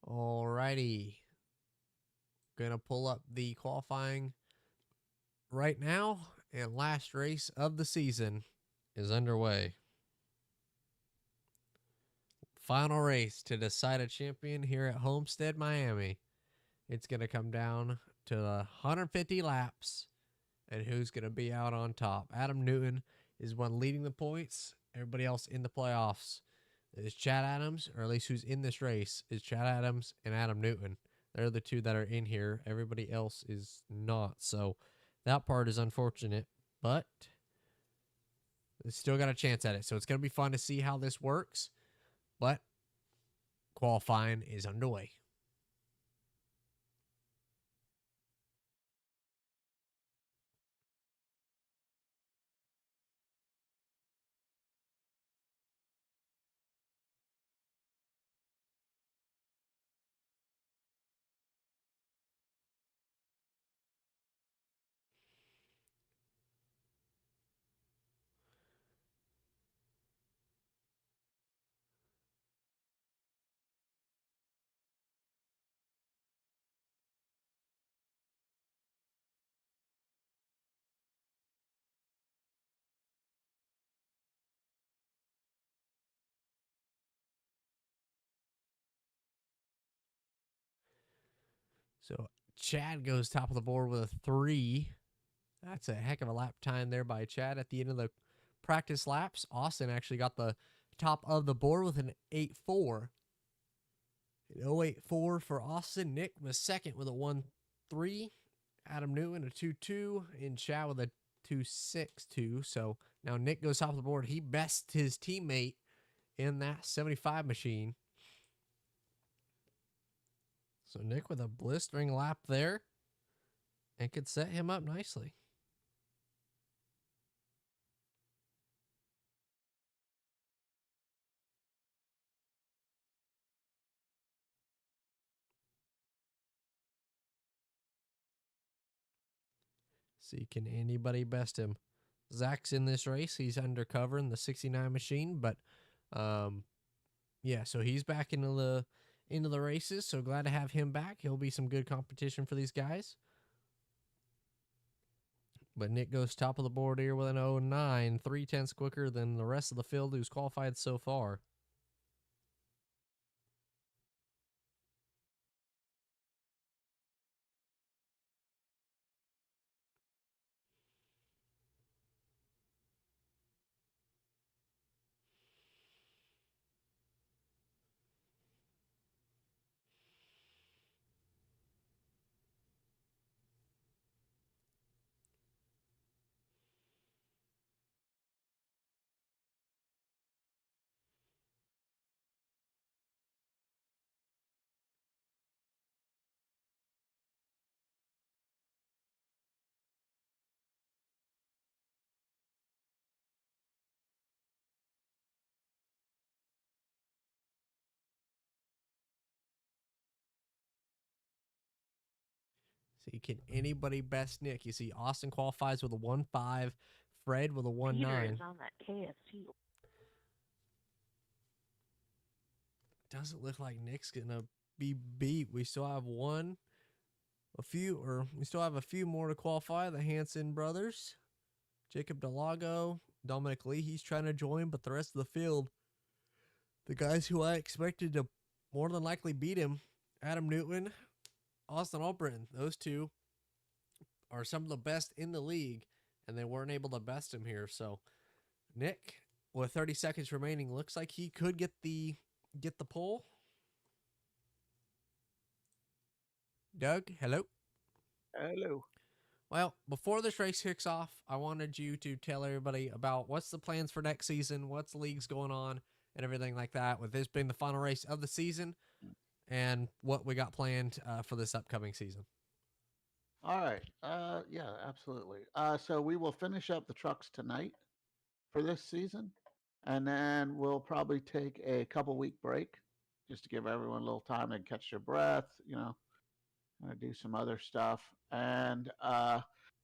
Alrighty. Gonna pull up the qualifying right now, and last race of the season is underway. Final race to decide a champion here at Homestead, Miami. It's gonna come down to 150 laps, and who's gonna be out on top. Adam Newton is one leading the points. Everybody else in the playoffs is Chad Adams, or at least who's in this race is Chad Adams and Adam Newton. They're the two that are in here. Everybody else is not. So that part is unfortunate, but it's still got a chance at it. So it's going to be fun to see how this works. But qualifying is underway. So Chad goes top of the board with a 3. That's a heck of a lap time there by Chad at the end of the practice laps. Austin actually got the top of the board with an 8.4. An 0.84 for Austin. Nick was second with a 1.3. Adam Newton a 2.2. And Chad with a 2.62. So now Nick goes top of the board. He bests his teammate in that 75 machine. So Nick with a blistering lap there and could set him up nicely. See, can anybody best him? Zach's in this race. He's undercover in the 69 machine, but yeah, so he's back into the races. So glad to have him back. He'll be some good competition for these guys. But Nick goes top of the board here with an 0.9, 3/10 quicker than the rest of the field who's qualified so far. See, can anybody best Nick? You see, Austin qualifies with a 1.5, Fred with a 1.9. Peter is on that KFC. Doesn't look like Nick's gonna be beat. We still have we still have a few more to qualify. The Hanson brothers, Jacob Delago, Dominic Lee. He's trying to join, but the rest of the field, the guys who I expected to more than likely beat him, Adam Newton, Austin Albritton, those two are some of the best in the league, and they weren't able to best him here. So Nick, with 30 seconds remaining, looks like he could get the pole. Doug, hello. Hello. Well, before this race kicks off, I wanted you to tell everybody about what's the plans for next season, what's leagues going on, and everything like that, with this being the final race of the season, and what we got planned for this upcoming season. All right. Yeah, absolutely. So we will finish up the trucks tonight for this season, and then we'll probably take a couple-week break just to give everyone a little time to catch their breath, do some other stuff. And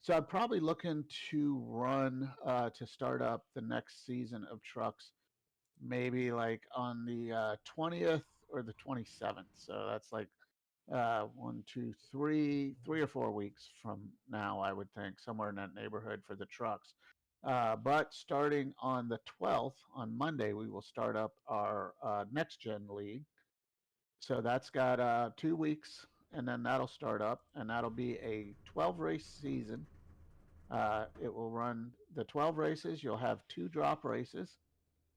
so I'm probably looking to run to start up the next season of trucks, maybe like on the 20th or the 27th. So that's like 3 or 4 weeks from now, I would think, somewhere in that neighborhood for the trucks. But starting on the 12th, on Monday, we will start up our next gen league. So that's got 2 weeks, and then that'll start up, and that'll be a 12 race season. It will run the 12 races. You'll have 2 drop races.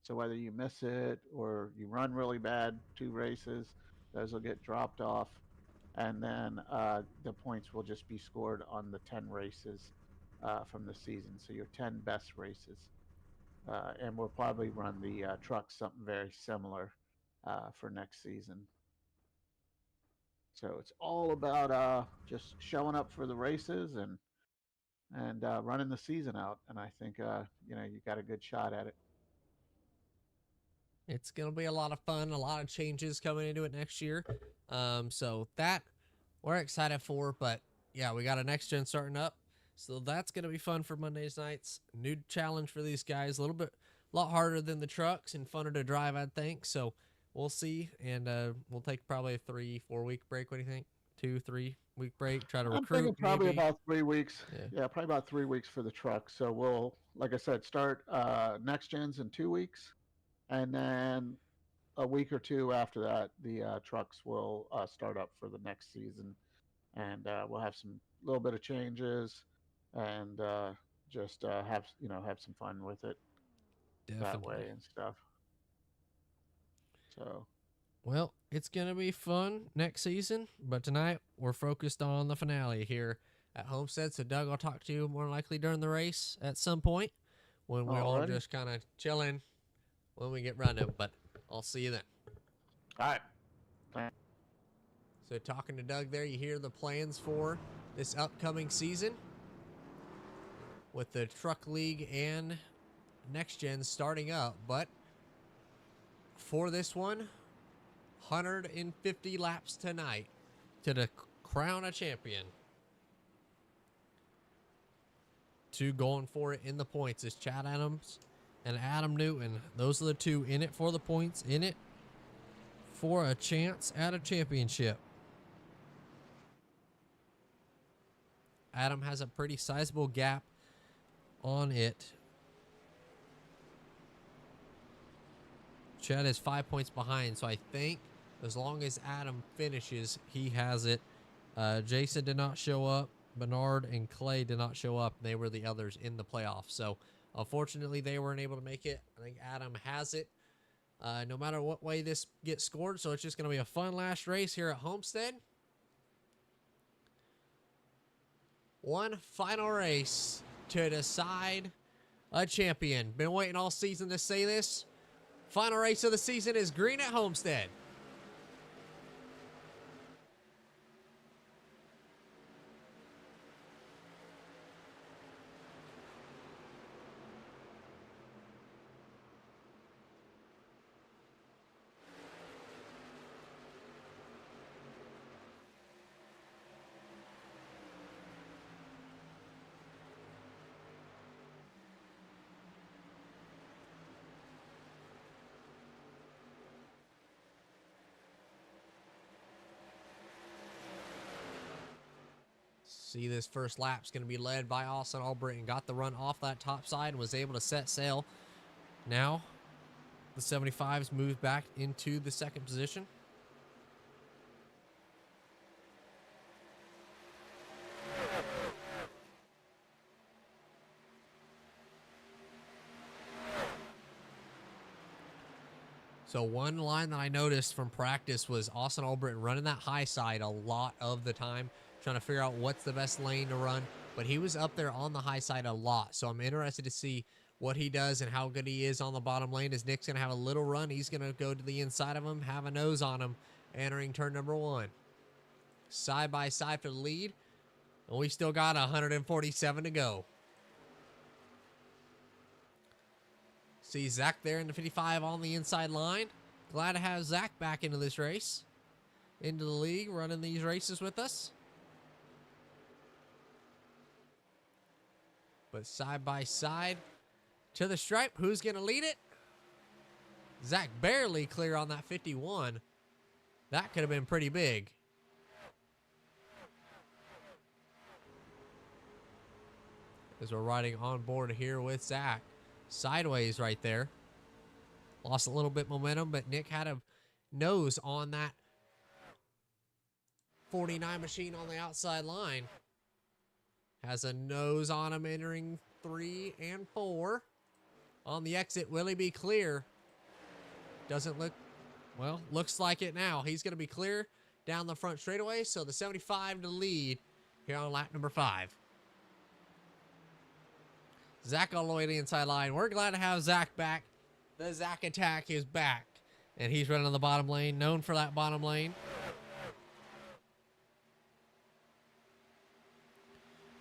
So whether you miss it or you run really bad 2 races, those will get dropped off. And then the points will just be scored on the 10 races from the season. So your 10 best races. And we'll probably run the trucks something very similar for next season. So it's all about just showing up for the races and running the season out. And I think you got a good shot at it. It's going to be a lot of fun, a lot of changes coming into it next year. So that we're excited for, but yeah, we got a next gen starting up. So that's going to be fun for Mondays nights. New challenge for these guys, a lot harder than the trucks and funner to drive, I think. So we'll see. And we'll take probably a 3-4 week break. What do you think? 2-3 week break, try to recruit. I'm thinking probably maybe about 3 weeks. Yeah, probably about 3 weeks for the truck. So we'll, like I said, start next gens in 2 weeks. And then a week or two after that, the trucks will start up for the next season. And we'll have some little bit of changes and just have some fun with it that way and stuff. So, well, it's going to be fun next season, but tonight we're focused on the finale here at Homestead. So, Doug, I'll talk to you more likely during the race at some point when we're all just kind of chilling when we get running, but I'll see you then. All right. Thanks. So, talking to Doug there, you hear the plans for this upcoming season with the Truck League and Next Gen starting up, but for this one, 150 laps tonight to crown a champion. 2 going for it in the points is Chad Adams and Adam Newton. Those are the 2 in it for the points, in it for a chance at a championship. Adam has a pretty sizable gap on it. Chad is 5 points behind, so I think as long as Adam finishes, he has it. Jason did not show up. Bernard and Clay did not show up. They were the others in the playoffs. So, unfortunately, they weren't able to make it. I think Adam has it no matter what way this gets scored. So, it's just going to be a fun last race here at Homestead. One final race to decide a champion. Been waiting all season to say this. Final race of the season is green at Homestead. See, this first lap's going to be led by Austin Albritton. Got the run off that top side and was able to set sail. Now, the 75s moved back into the second position. So one line that I noticed from practice was Austin Albritton running that high side a lot of the time, trying to figure out what's the best lane to run. But he was up there on the high side a lot. So I'm interested to see what he does and how good he is on the bottom lane. As Nick's going to have a little run. He's going to go to the inside of him, have a nose on him, entering turn number 1. Side by side for the lead. And we still got 147 to go. See Zach there in the 55 on the inside line. Glad to have Zach back into this race. Into the league, running these races with us. But side by side to the stripe. Who's going to lead it? Zach barely clear on that 51. That could have been pretty big. As we're riding on board here with Zach. Sideways right there. Lost a little bit momentum, but Nick had a nose on that 49 machine on the outside line. Has a nose on him entering 3 and 4. On the exit, will he be clear? Doesn't look, well, looks like it now. He's going to be clear down the front straightaway, so the 75 to lead here on lap number 5. Zach all the way to the inside line. We're glad to have Zach back. The Zach attack is back. And he's running on the bottom lane, known for that bottom lane.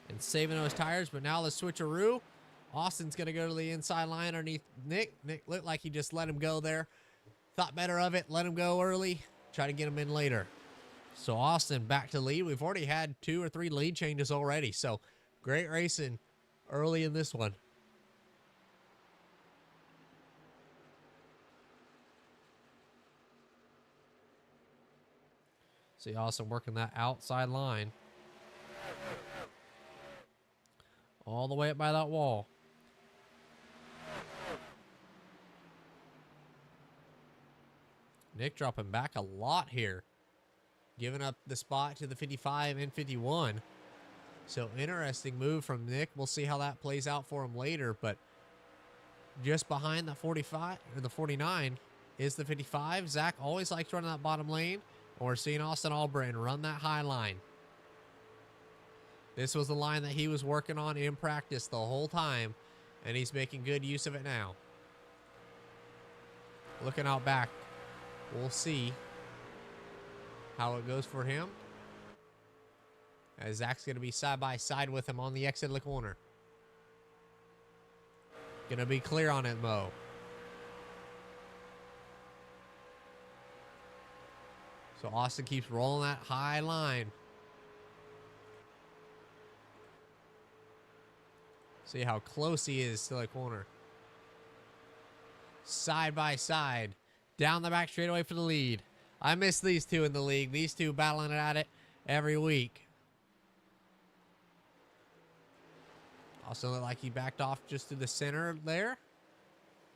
And saving those tires, but now the switcheroo. Austin's going to go to the inside line underneath Nick. Nick looked like he just let him go there. Thought better of it, let him go early, try to get him in later. So Austin back to lead. We've already had 2 or 3 lead changes already, so great racing early in this one. See Austin working that outside line. All the way up by that wall. Nick dropping back a lot here. Giving up the spot to the 55 and 51. So interesting move from Nick. We'll see how that plays out for him later. But just behind the 45 or the 49 is the 55. Zach always likes running that bottom lane. And we're seeing Austin Albritton run that high line. This was the line that he was working on in practice the whole time. And he's making good use of it now. Looking out back. We'll see how it goes for him. As Zach's going to be side by side with him on the exit of the corner. Going to be clear on it, Mo. So Austin keeps rolling that high line. See how close he is to the corner. Side by side. Down the back straightaway for the lead. I miss these two in the league. These two battling at it every week. Also looked like he backed off just to the center there.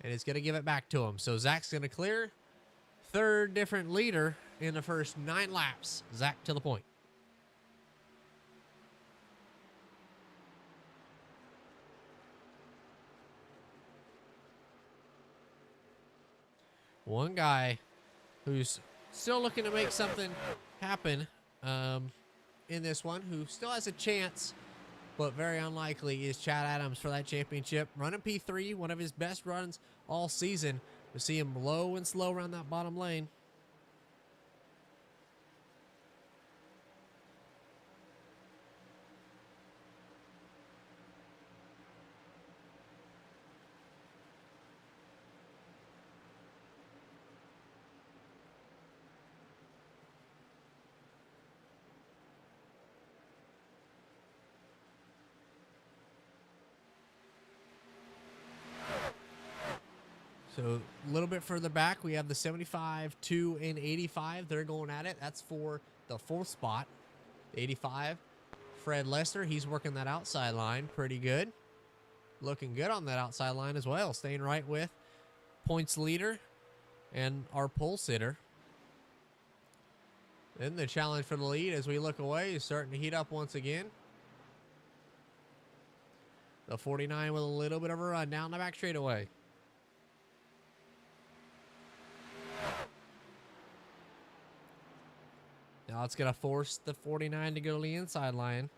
And is going to give it back to him. So Zach's going to clear. Third different leader in the first 9 laps. Zach to the point. One guy who's still looking to make something happen in this one, who still has a chance, but very unlikely, is Chad Adams for that championship. Running P3, one of his best runs all season. We see him low and slow around that bottom lane. So a little bit further back, we have the 75, 2, and 85. They're going at it. That's for the 4th spot. 85, Fred Lester. He's working that outside line pretty good. Looking good on that outside line as well. Staying right with points leader and our pole sitter. Then the challenge for the lead as we look away is starting to heat up once again. The 49 with a little bit of a run down the back straightaway. Now it's going to force the 49 to go to the inside line.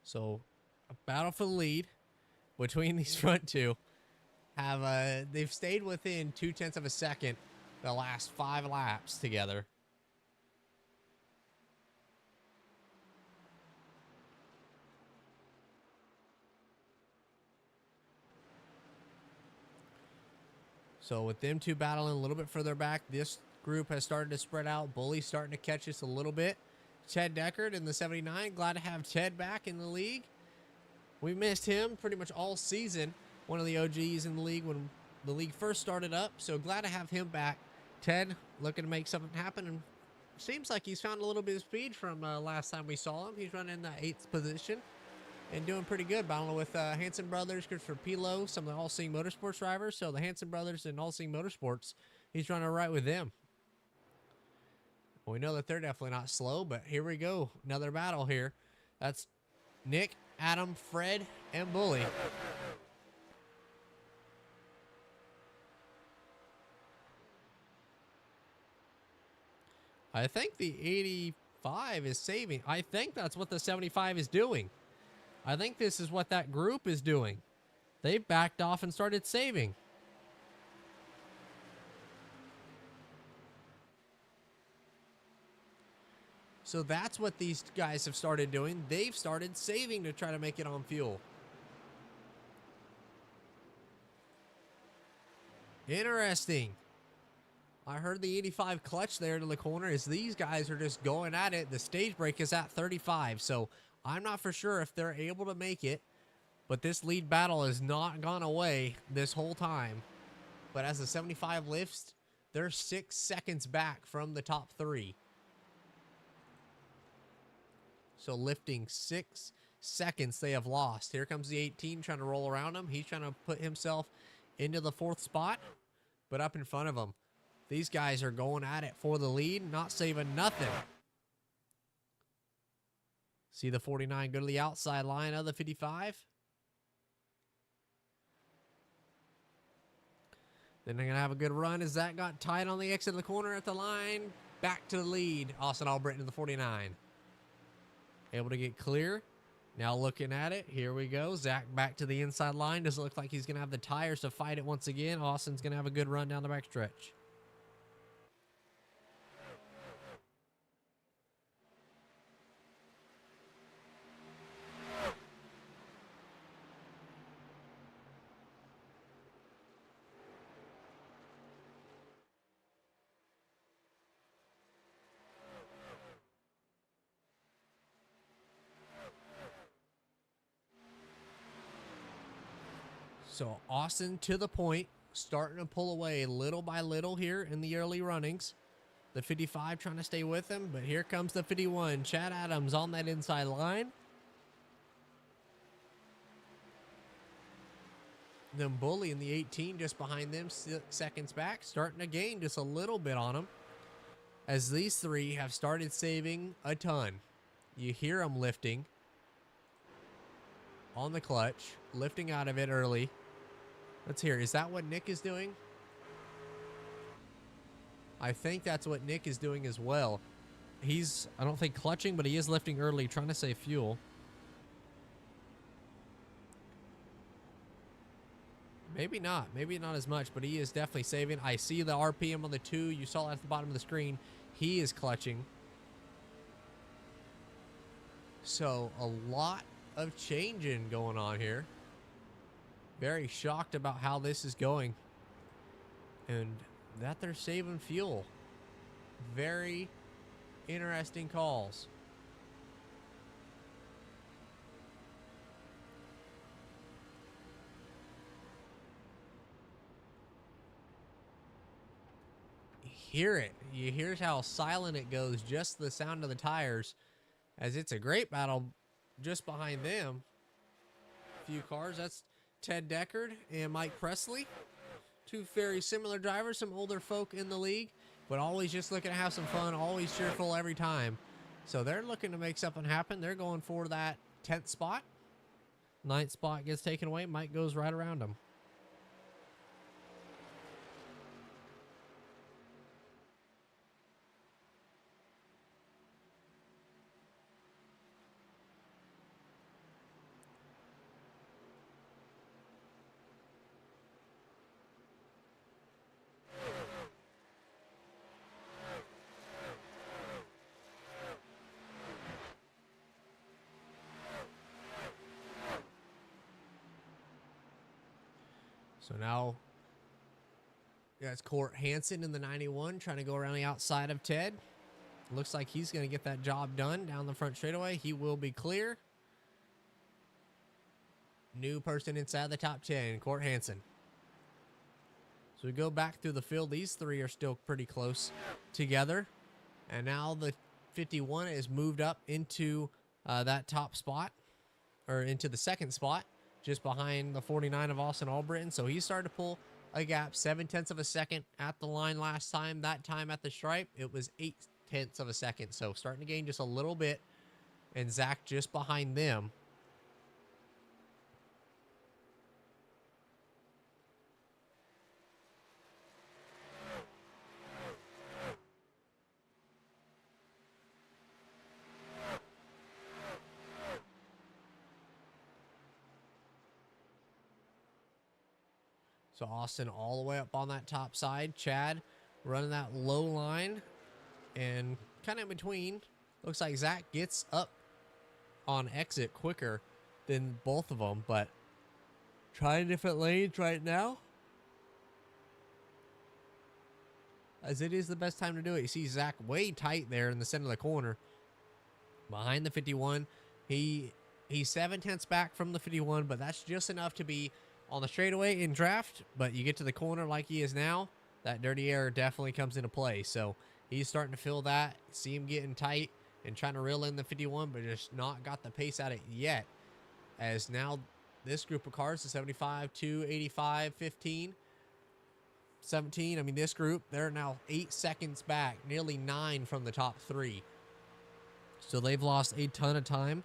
So a battle for the lead between these front two. They've stayed within 0.2 of a second the last 5 laps together. So with them two battling a little bit further back, this group has started to spread out. Bully's starting to catch us a little bit. Ted Deckard in the 79. Glad to have Ted back in the league. We missed him pretty much all season. One of the OGs in the league when the league first started up. So glad to have him back. Ted looking to make something happen. And seems like he's found a little bit of speed from last time we saw him. He's running in the 8th position and doing pretty good. Battling with Hanson Brothers, Christopher Pilo, some of the All-Seeing Motorsports drivers. So the Hanson Brothers and All-Seeing Motorsports, he's running right with them. Well, we know that they're definitely not slow, but here we go. Another battle here. That's Nick, Adam, Fred, and Bully. I think the 85 is saving. I think that's what the 75 is doing. I think this is what that group is doing. They backed off and started saving. So that's what these guys have started doing. They've started saving to try to make it on fuel. Interesting. I heard the 85 clutch there to the corner as these guys are just going at it. The stage break is at 35, so I'm not for sure if they're able to make it, but this lead battle has not gone away this whole time. But as the 75 lifts, they're 6 seconds back from the top 3. So lifting 6 seconds they have lost. Here comes the 18 trying to roll around him. He's trying to put himself into the 4th spot, but up in front of him. These guys are going at it for the lead, not saving nothing. See the 49 go to the outside line of the 55. Then they're going to have a good run as that got tight on the exit of the corner at the line. Back to the lead. Austin Albritton to the 49. Able to get clear. Now looking at it. Here we go. Zach back to the inside line. Doesn't look like he's going to have the tires to fight it once again. Austin's going to have a good run down the back stretch. So Austin to the point, starting to pull away little by little here in the early runnings. The 55 trying to stay with him, but here comes the 51. Chad Adams on that inside line. Then Bully in the 18 just behind them, 6 seconds back, starting to gain just a little bit on him. As these three have started saving a ton. You hear them lifting on the clutch, lifting out of it early. Let's hear. Is that what Nick is doing? I think that's what Nick is doing as well. He's, I don't think clutching, but he is lifting early, trying to save fuel. Maybe not as much, but he is definitely saving. I see the RPM on the 2. You saw it at the bottom of the screen. He is clutching. So a lot of changing going on here. Very shocked about how this is going. And that they're saving fuel. Very interesting calls. Hear it. You hear how silent it goes, just the sound of the tires, as it's a great battle just behind them. A few cars. That's Ted Deckard and Mike Presley. Two very similar drivers, some older folk in the league, but always just looking to have some fun, always cheerful every time. So they're looking to make something happen. They're going for that 10th spot. 9th spot gets taken away. Mike goes right around them. So now, yeah, it's Court Hansen in the 91 trying to go around the outside of Ted. Looks like he's going to get that job done down the front straightaway. He will be clear. New person inside the top 10, Court Hansen. So we go back through the field. These three are still pretty close together. And now the 51 is moved up into that top spot, or into the second spot, just behind the 49 of Austin Albritton. So he started to pull a gap, 0.7 of a second at the line last time. That time at the stripe, it was 0.8 of a second. So starting to gain just a little bit. And Zach just behind them. So Austin all the way up on that top side. Chad running that low line and kind of in between. Looks like Zach gets up on exit quicker than both of them, but trying different lanes right now, as it is the best time to do it. You see Zach way tight there in the center of the corner behind the 51. He's 0.7 back from the 51, but that's just enough to be on the straightaway in draft. But you get to the corner like he is now, that dirty air definitely comes into play. So he's starting to feel that. See him getting tight and trying to reel in the 51, but just not got the pace at it yet. As now this group of cars, the 75, 2, 85, 15, 17. I mean, this group, they're now 8 seconds back, nearly 9 from the top 3. So they've lost a ton of time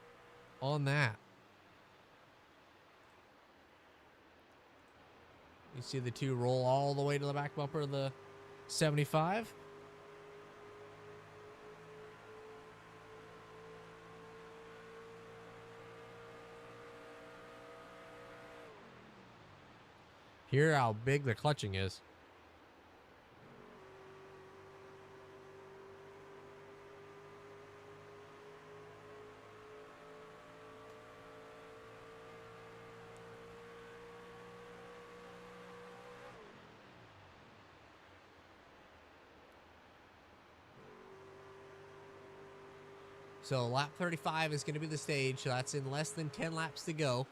on that. You see the two roll all the way to the back bumper of the 75. Hear how big the clutching is. So lap 35 is going to be the stage. So that's in less than 10 laps to go.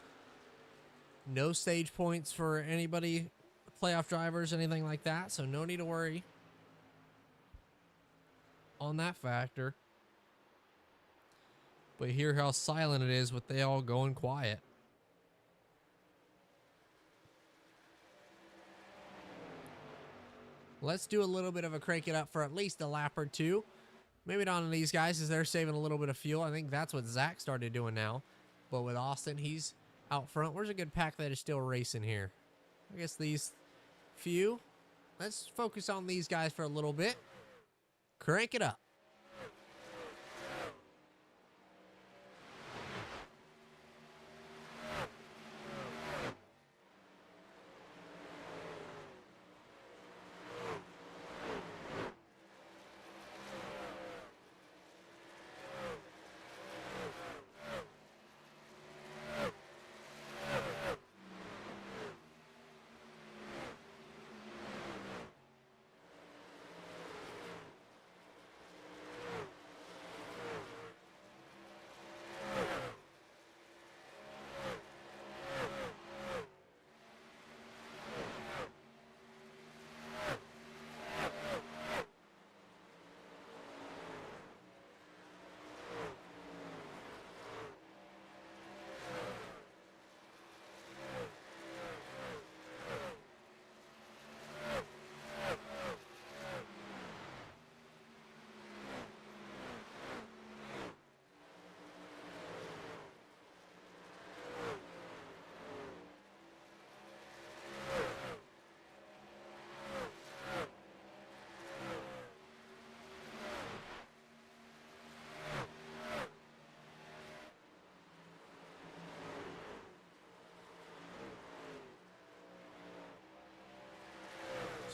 No stage points for anybody, playoff drivers, anything like that. So no need to worry on that factor. But hear how silent it is with they all going quiet. Let's do a little bit of a crank it up for at least a lap or two. Maybe not on these guys as they're saving a little bit of fuel. I think that's what Zach started doing now. But with Austin, he's out front. Where's a good pack that is still racing here? I guess these few. Let's focus on these guys for a little bit. Crank it up.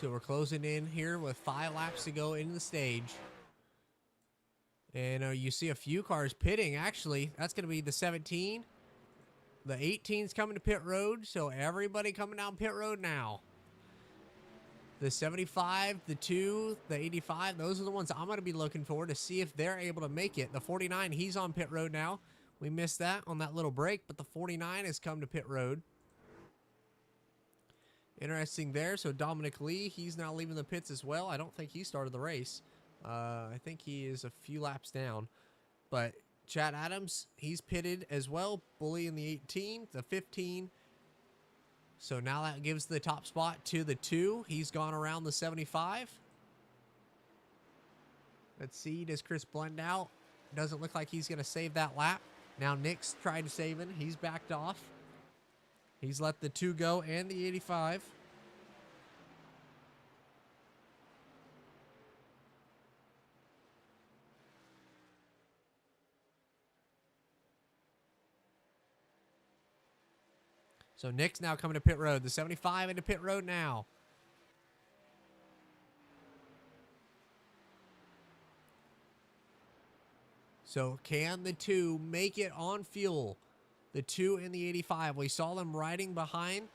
So we're closing in here with 5 laps to go into the stage. And you see a few cars pitting, actually. That's going to be the 17 The 18's coming to pit road, so everybody coming down pit road now. The 75, the 2, the 85, those are the ones I'm going to be looking for to see if they're able to make it. The 49, he's on pit road now. We missed that on that little break, but the 49 has come to pit road. Interesting there. So Dominic Lee, he's now leaving the pits as well. I don't think he started the race. I think he is a few laps down. But Chad Adams, he's pitted as well. Bully in the 18, the 15. So now that gives the top spot to the 2. He's gone around the 75. Let's see, does Chris blend out? Doesn't look like he's going to save that lap. Now Nick's tried to save it. He's backed off. He's let the 2 go and the 85. So Nick's now coming to pit road. The 75 into pit road now. So can the 2 make it on fuel? The 2 and the 85. We saw them riding behind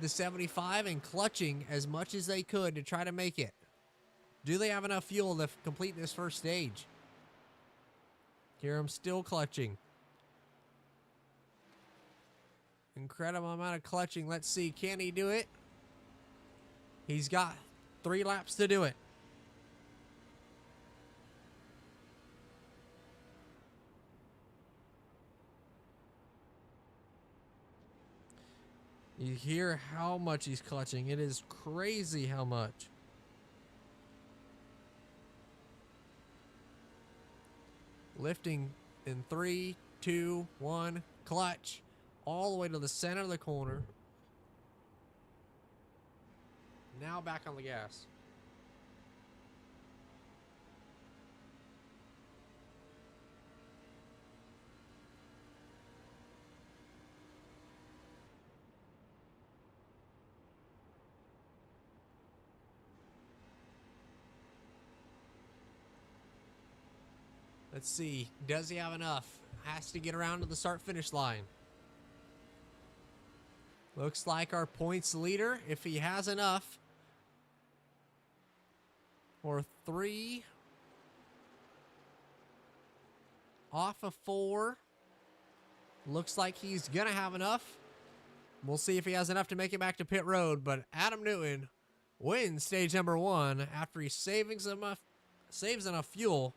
the 75 and clutching as much as they could to try to make it. Do they have enough fuel to complete this first stage? Hear them still clutching. Incredible amount of clutching. Let's see. Can he do it? He's got 3 laps to do it. You hear how much he's clutching. It is crazy how much. Lifting in 3, 2, 1, clutch. All the way to the center of the corner. Now back on the gas. Let's see. Does he have enough? Has to get around to the start-finish line. Looks like our points leader, if he has enough, or 3 off of 4. Looks like he's going to have enough. We'll see if he has enough to make it back to pit road, but Adam Newton wins stage number 1 after he saves enough fuel.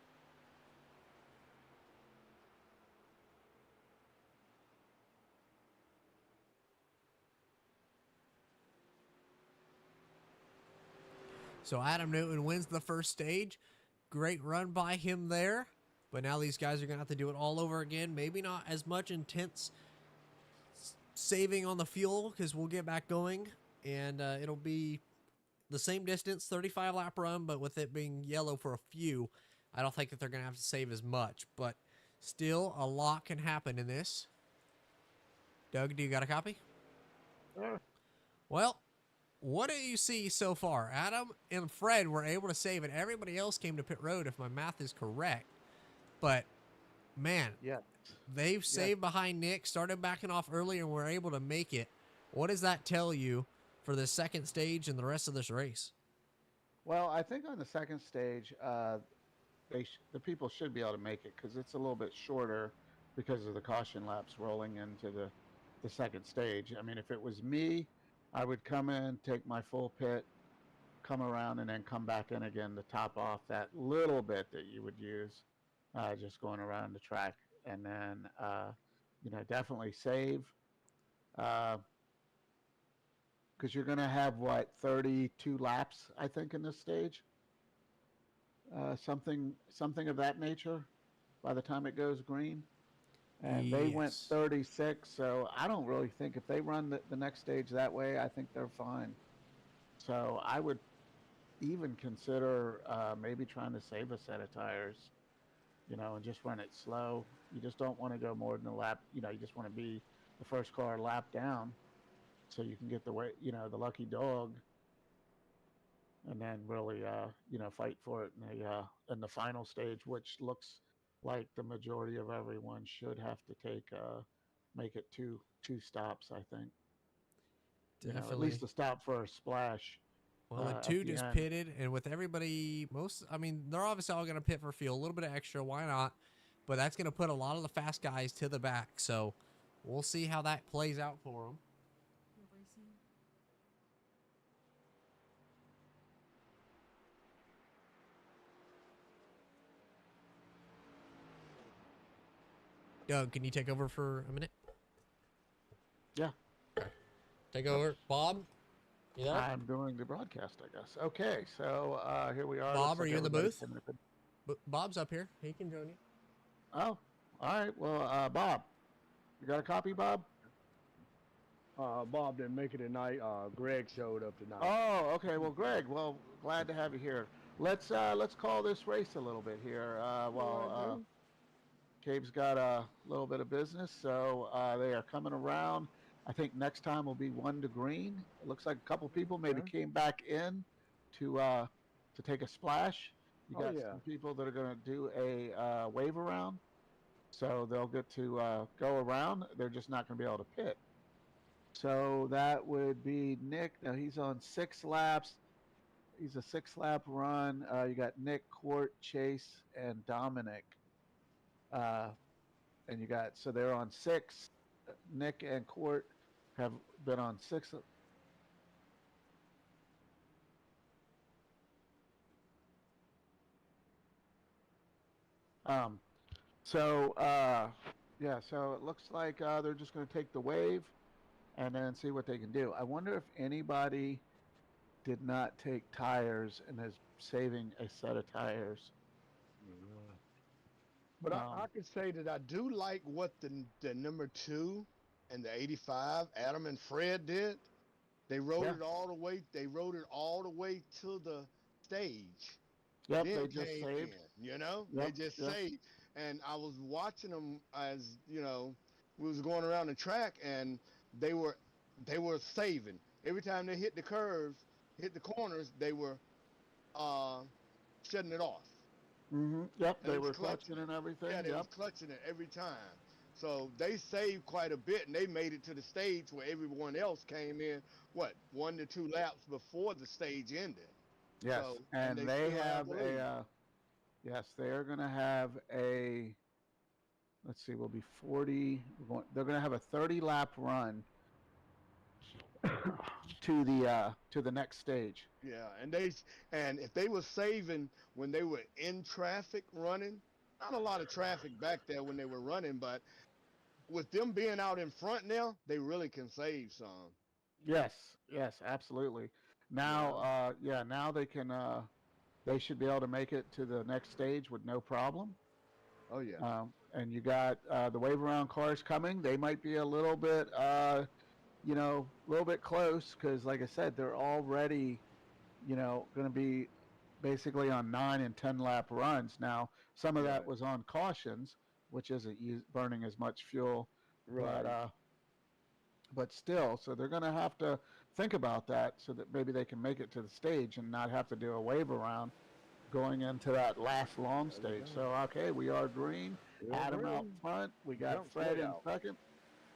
So Adam Newton wins the first stage. Great run by him there. But now these guys are going to have to do it all over again. Maybe not as much intense saving on the fuel because we'll get back going. And it'll be the same distance, 35 lap run, but with it being yellow for a few, I don't think that they're going to have to save as much. But still, a lot can happen in this. Doug, do you got a copy? Sure. Well, what do you see so far? Adam and Fred were able to save it. Everybody else came to pit road, if my math is correct. But, man, Yeah. they've saved behind Nick, started backing off earlier, and were able to make it. What does that tell you for the second stage and the rest of this race? Well, I think on the second stage, the people should be able to make it because it's a little bit shorter because of the caution laps rolling into the second stage. I mean, if it was me, I would come in, take my full pit, come around, and then come back in again to top off that little bit that you would use just going around the track. And then, definitely save because you're going to have, 32 laps, I think, in this stage? Something of that nature by the time it goes green. And they went Yes. 36, so I don't really think if they run the next stage that way, I think they're fine. So I would even consider maybe trying to save a set of tires, and just run it slow. You just don't want to go more than a lap. You just want to be the first car lap down so you can get the lucky dog and then really, fight for it in the final stage, which looks like the majority of everyone should have to take make it two stops. I think. You know, at Definitely. least a stop for a splash Well, and at two the just end. pitted, and with everybody, I mean, they're obviously all going to pit for fuel, a little bit of extra. Why not? But that's going to put a lot of the fast guys to the back. So we'll see how that plays out for them. Doug, can you take over for a minute? Yeah. Take over. Bob, you there? I'm doing the broadcast, I guess. Okay, so here we are. Bob, Looks are like you in the everybody's booth? connected. Bob's up here. He can join you. Oh, all right. Well, Bob, you got a copy, Bob? Bob didn't make it tonight. Greg showed up tonight. Oh, okay. Well, Greg, well, glad to have you here. Let's call this race a little bit here. While Cabe's got a little bit of business, so they are coming around. I think next time will be 1 to green. It looks like a couple people maybe came back in to take a splash. You got some people that are going to do a wave around, so they'll get to go around. They're just not going to be able to pit. So that would be Nick. Now he's on 6 laps. He's a 6-lap run. You got Nick, Court, Chase, and Dominic. And you got, so they're on 6. Nick and Court have been on 6. Yeah, so it looks like they're just going to take the wave and then see what they can do. I wonder if anybody did not take tires and is saving a set of tires. But I can say that I do like what the number 2 and the 85, Adam and Fred did. They rode it all the way. They rode it all the way to the stage. Yep, then they just came saved. in, you know, they just saved. And I was watching them as you know, we was going around the track, and they were saving every time they hit the curves, hit the corners. They were shutting it off. Mm-hmm. Yep, And they it was were clutching and everything. Yeah, they was clutching it every time. So they saved quite a bit, and they made it to the stage where everyone else came in. What 1 to 2 laps before the stage ended. Yes, So, and they still have the lead. yes, they're going to have a. Let's see, we'll be 40. They're going to have a 30-lap run to the next stage. Yeah, and if they were saving when they were in traffic running, not a lot of traffic back there when they were running, but with them being out in front now, they really can save some. Yes, absolutely. Now, now they can. They should be able to make it to the next stage with no problem. Oh yeah. And you got the wave around cars coming. They might be a little bit, a little bit close because, like I said, they're already, going to be basically on 9 and 10-lap runs. Now, some of that was on cautions, which isn't burning as much fuel, but still, so they're going to have to think about that so that maybe they can make it to the stage and not have to do a wave around going into that last long stage. So, okay, we are green. Adam out front. We got Fred in second.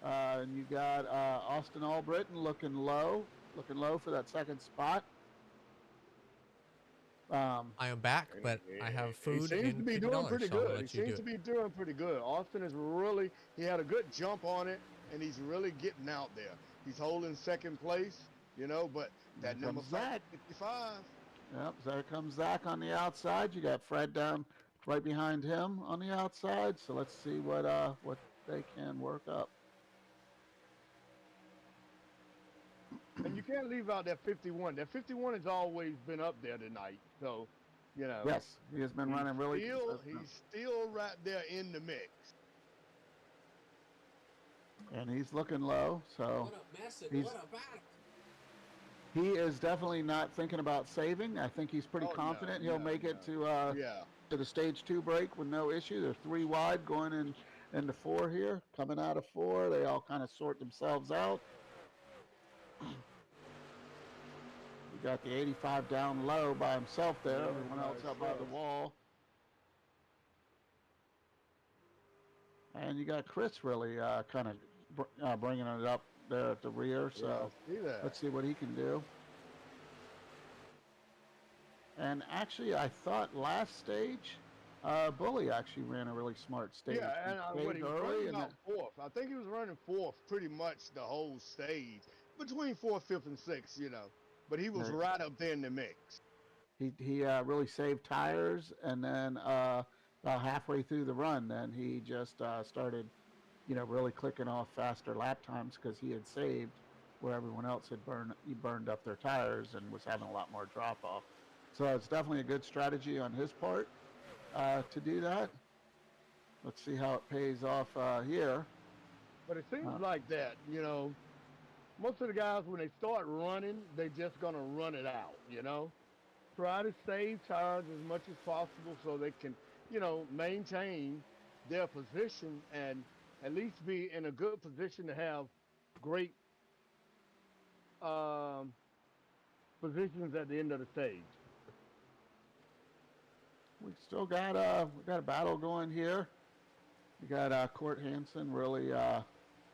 And you got Austin Albritton looking low for that second spot. I am back, but I have food. He seems to be doing pretty good. He seems to be doing pretty good. Austin is he had a good jump on it, and he's really getting out there. He's holding second place, but that number 55. Yep, there comes Zach on the outside. You got Fred down right behind him on the outside. So let's see what they can work up. And you can't leave out that 51. That 51 has always been up there tonight. So, Yes, he has been running really. He's still right there in the mix. And he's looking low. So he is definitely not thinking about saving. I think he's pretty confident he'll make it to the stage 2 break with no issue. They're 3 wide going into 4 here. Coming out of 4, they all kind of sort themselves out. You got the 85 down low by himself there. Everyone else up by the wall. And you got Chris really kind of bringing it up there at the rear. Yeah, So I see that. let's see what he can do. And actually, I thought last stage, Bully actually ran a really smart stage. Yeah, and He what he saved was early, running and about fourth. I think he was running fourth pretty much the whole stage, between fourth, fifth, and sixth, you know. But he was then right up there in the mix. he really saved tires, and then about halfway through the run, then he just started, really clicking off faster lap times because he had saved where everyone else had burned up their tires and was having a lot more drop off. So it's definitely a good strategy on his part to do that. Let's see how it pays off here. But it seems Uh, like that, you know. Most of the guys, when they start running, they're just gonna run it out, you know. Try to save tires as much as possible so they can, maintain their position and at least be in a good position to have great um, positions at the end of the stage. we still got we got a battle going here. We got Court Hansen really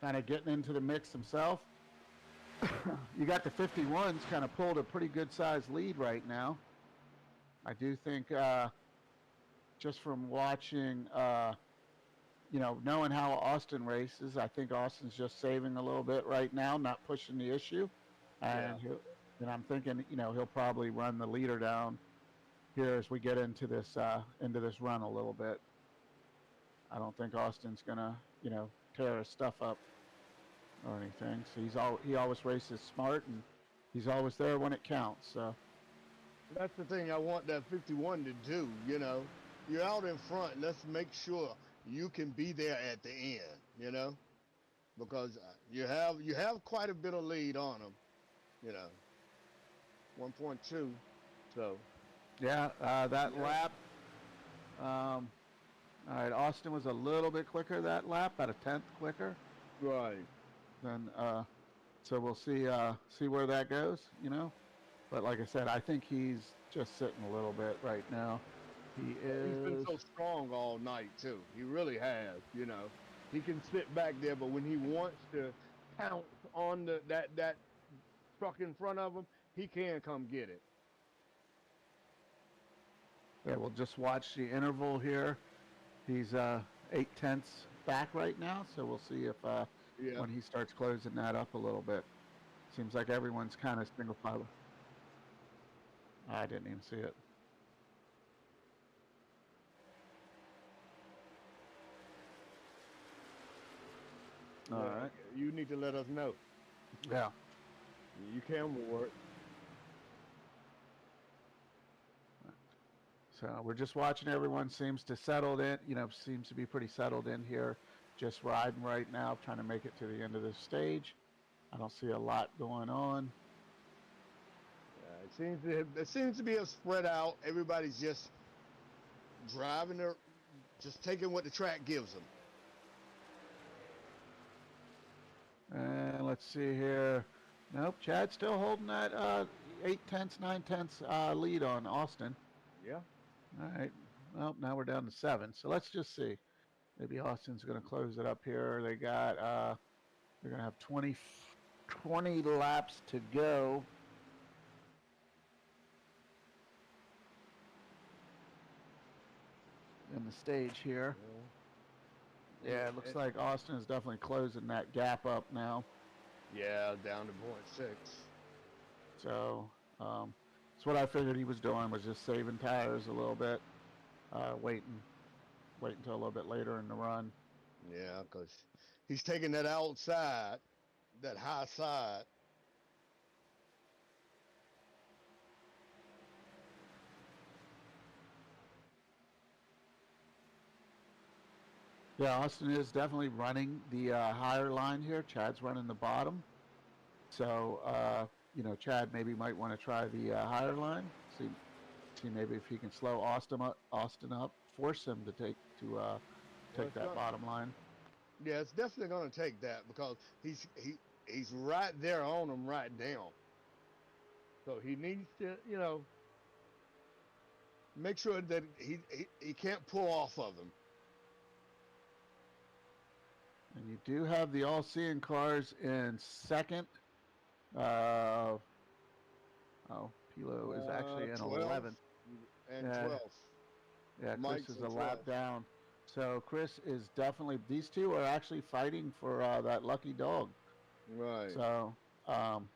kind of getting into the mix himself. You got the 51s kind of pulled a pretty good sized lead right now. I do think just from watching, knowing how Austin races, I think Austin's just saving a little bit right now, not pushing the issue. Yeah. And I'm thinking, he'll probably run the leader down here as we get into this run a little bit. I don't think Austin's gonna, tear his stuff up or anything. So he always races smart, and he's always there when it counts. So That's the thing I want that 51 to do, you know. You're out in front. Let's make sure you can be there at the end, because you have quite a bit of lead on them, you know. 1.2. So, yeah, that yeah. lap. All right, Austin was a little bit quicker that lap, about a tenth quicker. Right. Then, so we'll see where that goes, But like I said, I think he's just sitting a little bit right now. He He's been is. so strong all night too. He really has. He can sit back there, but when he wants to pounce on that truck in front of him, he can come get it. Yeah, we'll just watch the interval here. He's 8/10 back right now, so we'll see if Yeah. when he starts closing that up a little bit. Seems like everyone's kind of single file. I didn't even see it. All Yeah, right. you need to let us know. Yeah. You can work. So we're just watching. Everyone seems to settled in. Seems to be pretty settled in here. Just riding right now, trying to make it to the end of this stage. I don't see a lot going on. It seems to be a spread out. Everybody's just driving their, just taking what the track gives them. And let's see here. Nope, Chad's still holding that 8/10, 9/10 lead on Austin. Yeah. All right. Well, now we're down to 7. So let's just see. Maybe Austin's going to close it up here. They're going to have 20 laps to go. In the stage here. Yeah, it looks like Austin is definitely closing that gap up now. Yeah, down to 0.6. So that's what I figured he was doing, was just saving tires a little bit, wait until a little bit later in the run. Yeah, because he's taking that outside, that high side. Yeah, Austin is definitely running the higher line here. Chad's running the bottom. So, Chad maybe might want to try the higher line. See maybe if he can slow Austin up, force him to take that bottom line. Yeah, it's definitely going to take that because he's right there on him right now. So he needs to, make sure that he can't pull off of him. And you do have the all-seeing cars in second. Uh, Pilo is actually in 12 11th. and Yeah, 12th. yeah, Chris Mike's is in a lap 12th. down. So Chris is definitely, these two are actually fighting for that lucky dog. Right. So, um,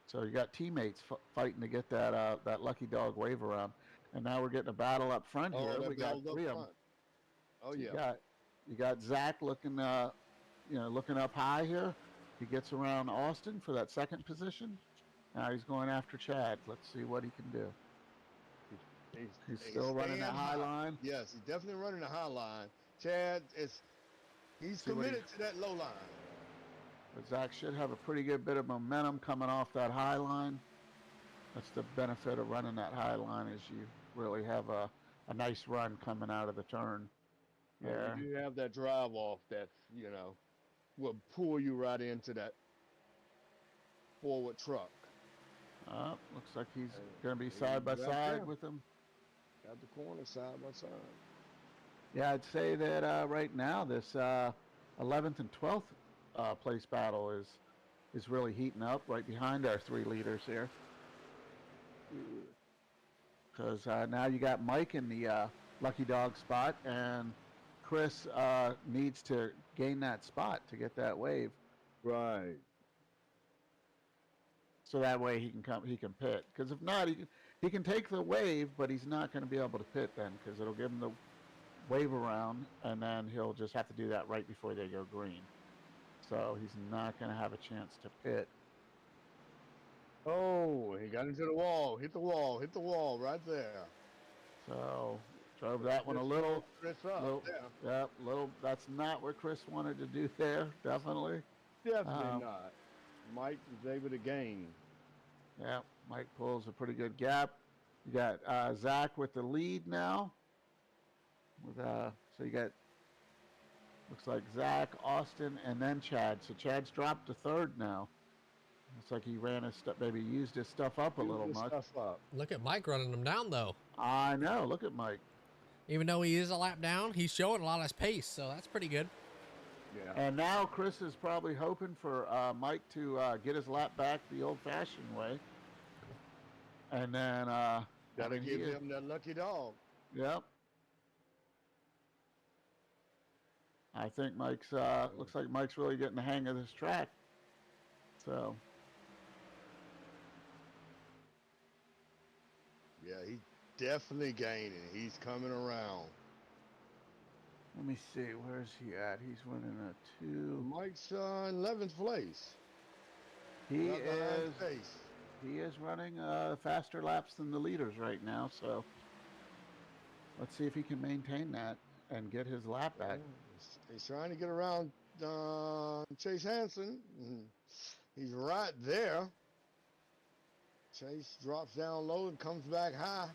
so you got teammates fighting to get that lucky dog wave around. And now we're getting a battle up front Oh, here. that We got battle's up 3 of them. front. Oh, So yeah. you got Zach looking looking up high here. He gets around Austin for that second position. Now he's going after Chad. Let's see what he can do. He's still running that staying high line. Yes, he's definitely running the high line. Chad he's See what he, committed to that low line. but Zach should have a pretty good bit of momentum coming off that high line. That's the benefit of running that high line, is you really have a nice run coming out of the turn Yeah, there. you do have that drive off that, will pull you right into that forward truck. Looks like he's And going to be he's side by right side there. with him. Got the corner side by side. Yeah, I'd say that right now this 11th and 12th place battle is really heating up right behind our 3 leaders here. Because now you got Mike in the lucky dog spot, and Chris needs to gain that spot to get that wave, Right. so that way he can pit. Because if not, he can take the wave, but he's not going to be able to pit then, because it'll give him the wave around, and then he'll just have to do that right before they go green. So he's not going to have a chance to pit. Oh, he got into the wall. Hit the wall right there. So drove that one a little. Chris up. Yeah, little. That's not what Chris wanted to do there. Definitely. Definitely not. Mike was able to gain. Yeah, Mike pulls a pretty good gap. You got Zach with the lead now. So you got, looks like Zach, Austin, and then Chad. So Chad's dropped to third now. Looks like he ran his stuff, maybe used his stuff up a little much. Look at Mike running him down, though. I know. Look at Mike. Even though he is a lap down, he's showing a lot of pace, so that's pretty good. Yeah. And now Chris is probably hoping for Mike to get his lap back the old-fashioned way. And then Gotta give him that lucky dog. Yep. I think Mike's looks like Mike's really getting the hang of this track. So yeah, he's definitely gaining. He's coming around. let me see, where's he at? He's running a 2. Mike's in 11th place. He Right behind is Chase. he is running faster laps than the leaders right now. So let's see if he can maintain that and get his lap back. He's trying to get around Chase Hansen. He's right there. Chase drops down low and comes back high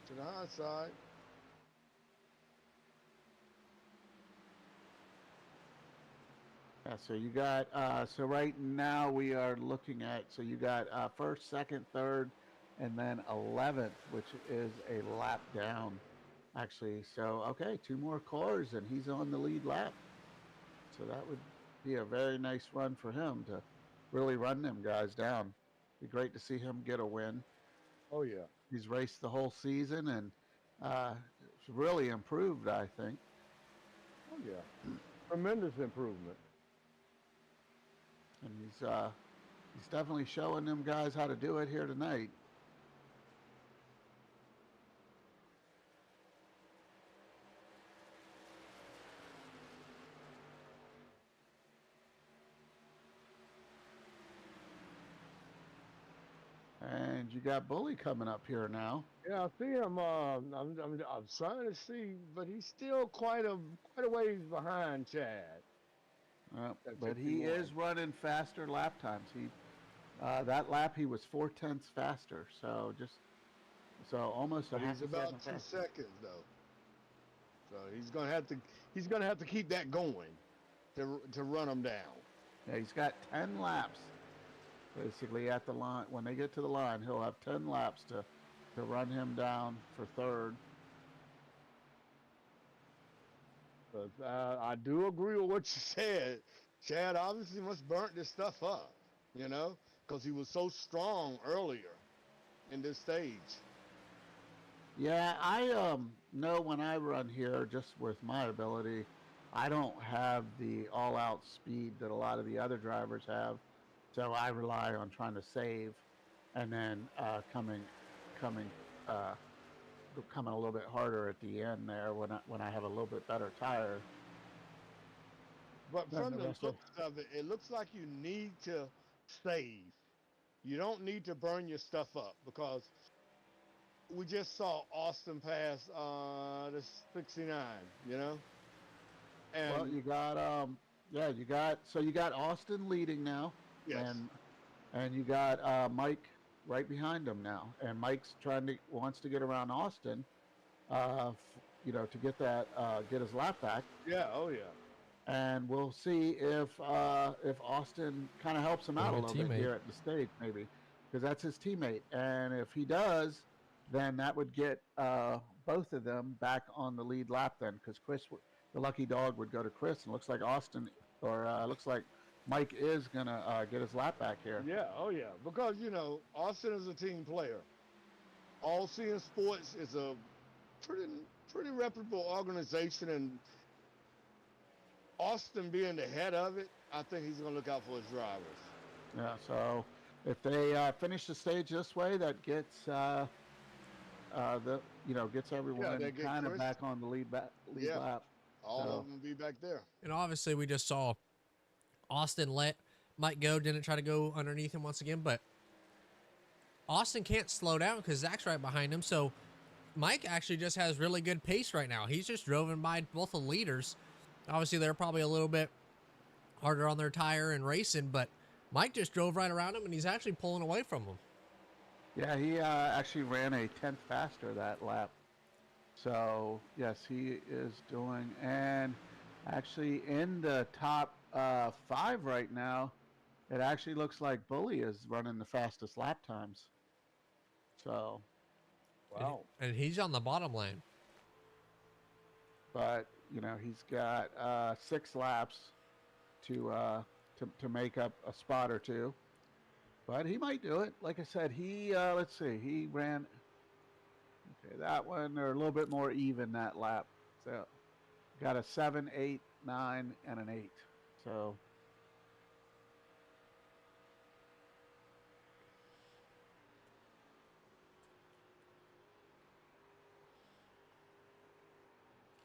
to the high side. Yeah, so you got so right now we are looking at, so you got first, second, third, and then 11th, which is a lap down, actually. So okay, 2 more cars and he's on the lead lap. So that would be a very nice run for him to really run them guys down. Be great to see him get a win. Oh yeah. He's raced the whole season and it's really improved, I think. Oh yeah. Tremendous improvement. And he's definitely showing them guys how to do it here tonight. And you got Bully coming up here now. Yeah, I see him. I'm trying to see, but he's still quite a ways behind Chad. But he is running faster lap times. That lap he was 4/10 faster. So almost a half He's a about second 2 faster. seconds though. So he's gonna have to keep that going to run him down. Yeah, he's got 10 laps basically at the line. When they get to the line, he'll have 10 laps to run him down for third. 'Cause, I do agree with what you said. Chad obviously must burnt this stuff up, you know, because he was so strong earlier in this stage. Yeah, I know when I run here, just with my ability, I don't have the all-out speed that a lot of the other drivers have, so I rely on trying to save, and then coming uh, coming a little bit harder at the end there when I have a little bit better tire But than from the the rest of. looks of it, it looks like you need to save. You don't need to burn your stuff up because we just saw Austin pass the 69, you know? Well, And you got yeah, you got Austin leading now, yes, and you got Mike right behind him now, and Mike's wants to get around Austin, to get that get his lap back, yeah, oh yeah. and we'll see if Austin kind of helps him What a out a good little bit teammate. here at the stage, maybe because that's his teammate, and if he does, then that would get both of them back on the lead lap then, because the lucky dog, would go to Chris, and looks like Austin or looks like Mike is gonna get his lap back here. Yeah, oh yeah. Because, you know, Austin is a team player. All Seeing Sports is a pretty pretty reputable organization, and Austin being the head of it, I think he's gonna look out for his drivers. Yeah, so if they finish the stage this way, that gets gets Yeah, everyone they get kind of Chris. back on the lead Yeah, lap. all So of them will be back there. And obviously, we just saw Austin let Mike go, didn't try to go underneath him once again, but Austin can't slow down because Zach's right behind him. So Mike actually just has really good pace right now. He's just driven by both the leaders. Obviously, they're probably a little bit harder on their tire and racing, but Mike just drove right around him, and he's actually pulling away from him. yeah, he actually ran a tenth faster that lap. So yes, he is doing, and actually in the top five right now, it actually looks like Bully is running the fastest lap times. So, Wow. And he's on the bottom lane. but he's got 6 laps to make up a spot or two. But he might do it. Like I said, he let's see, he ran that one. They're a little bit more even that lap. So got a 7, 8, 9, and an 8. So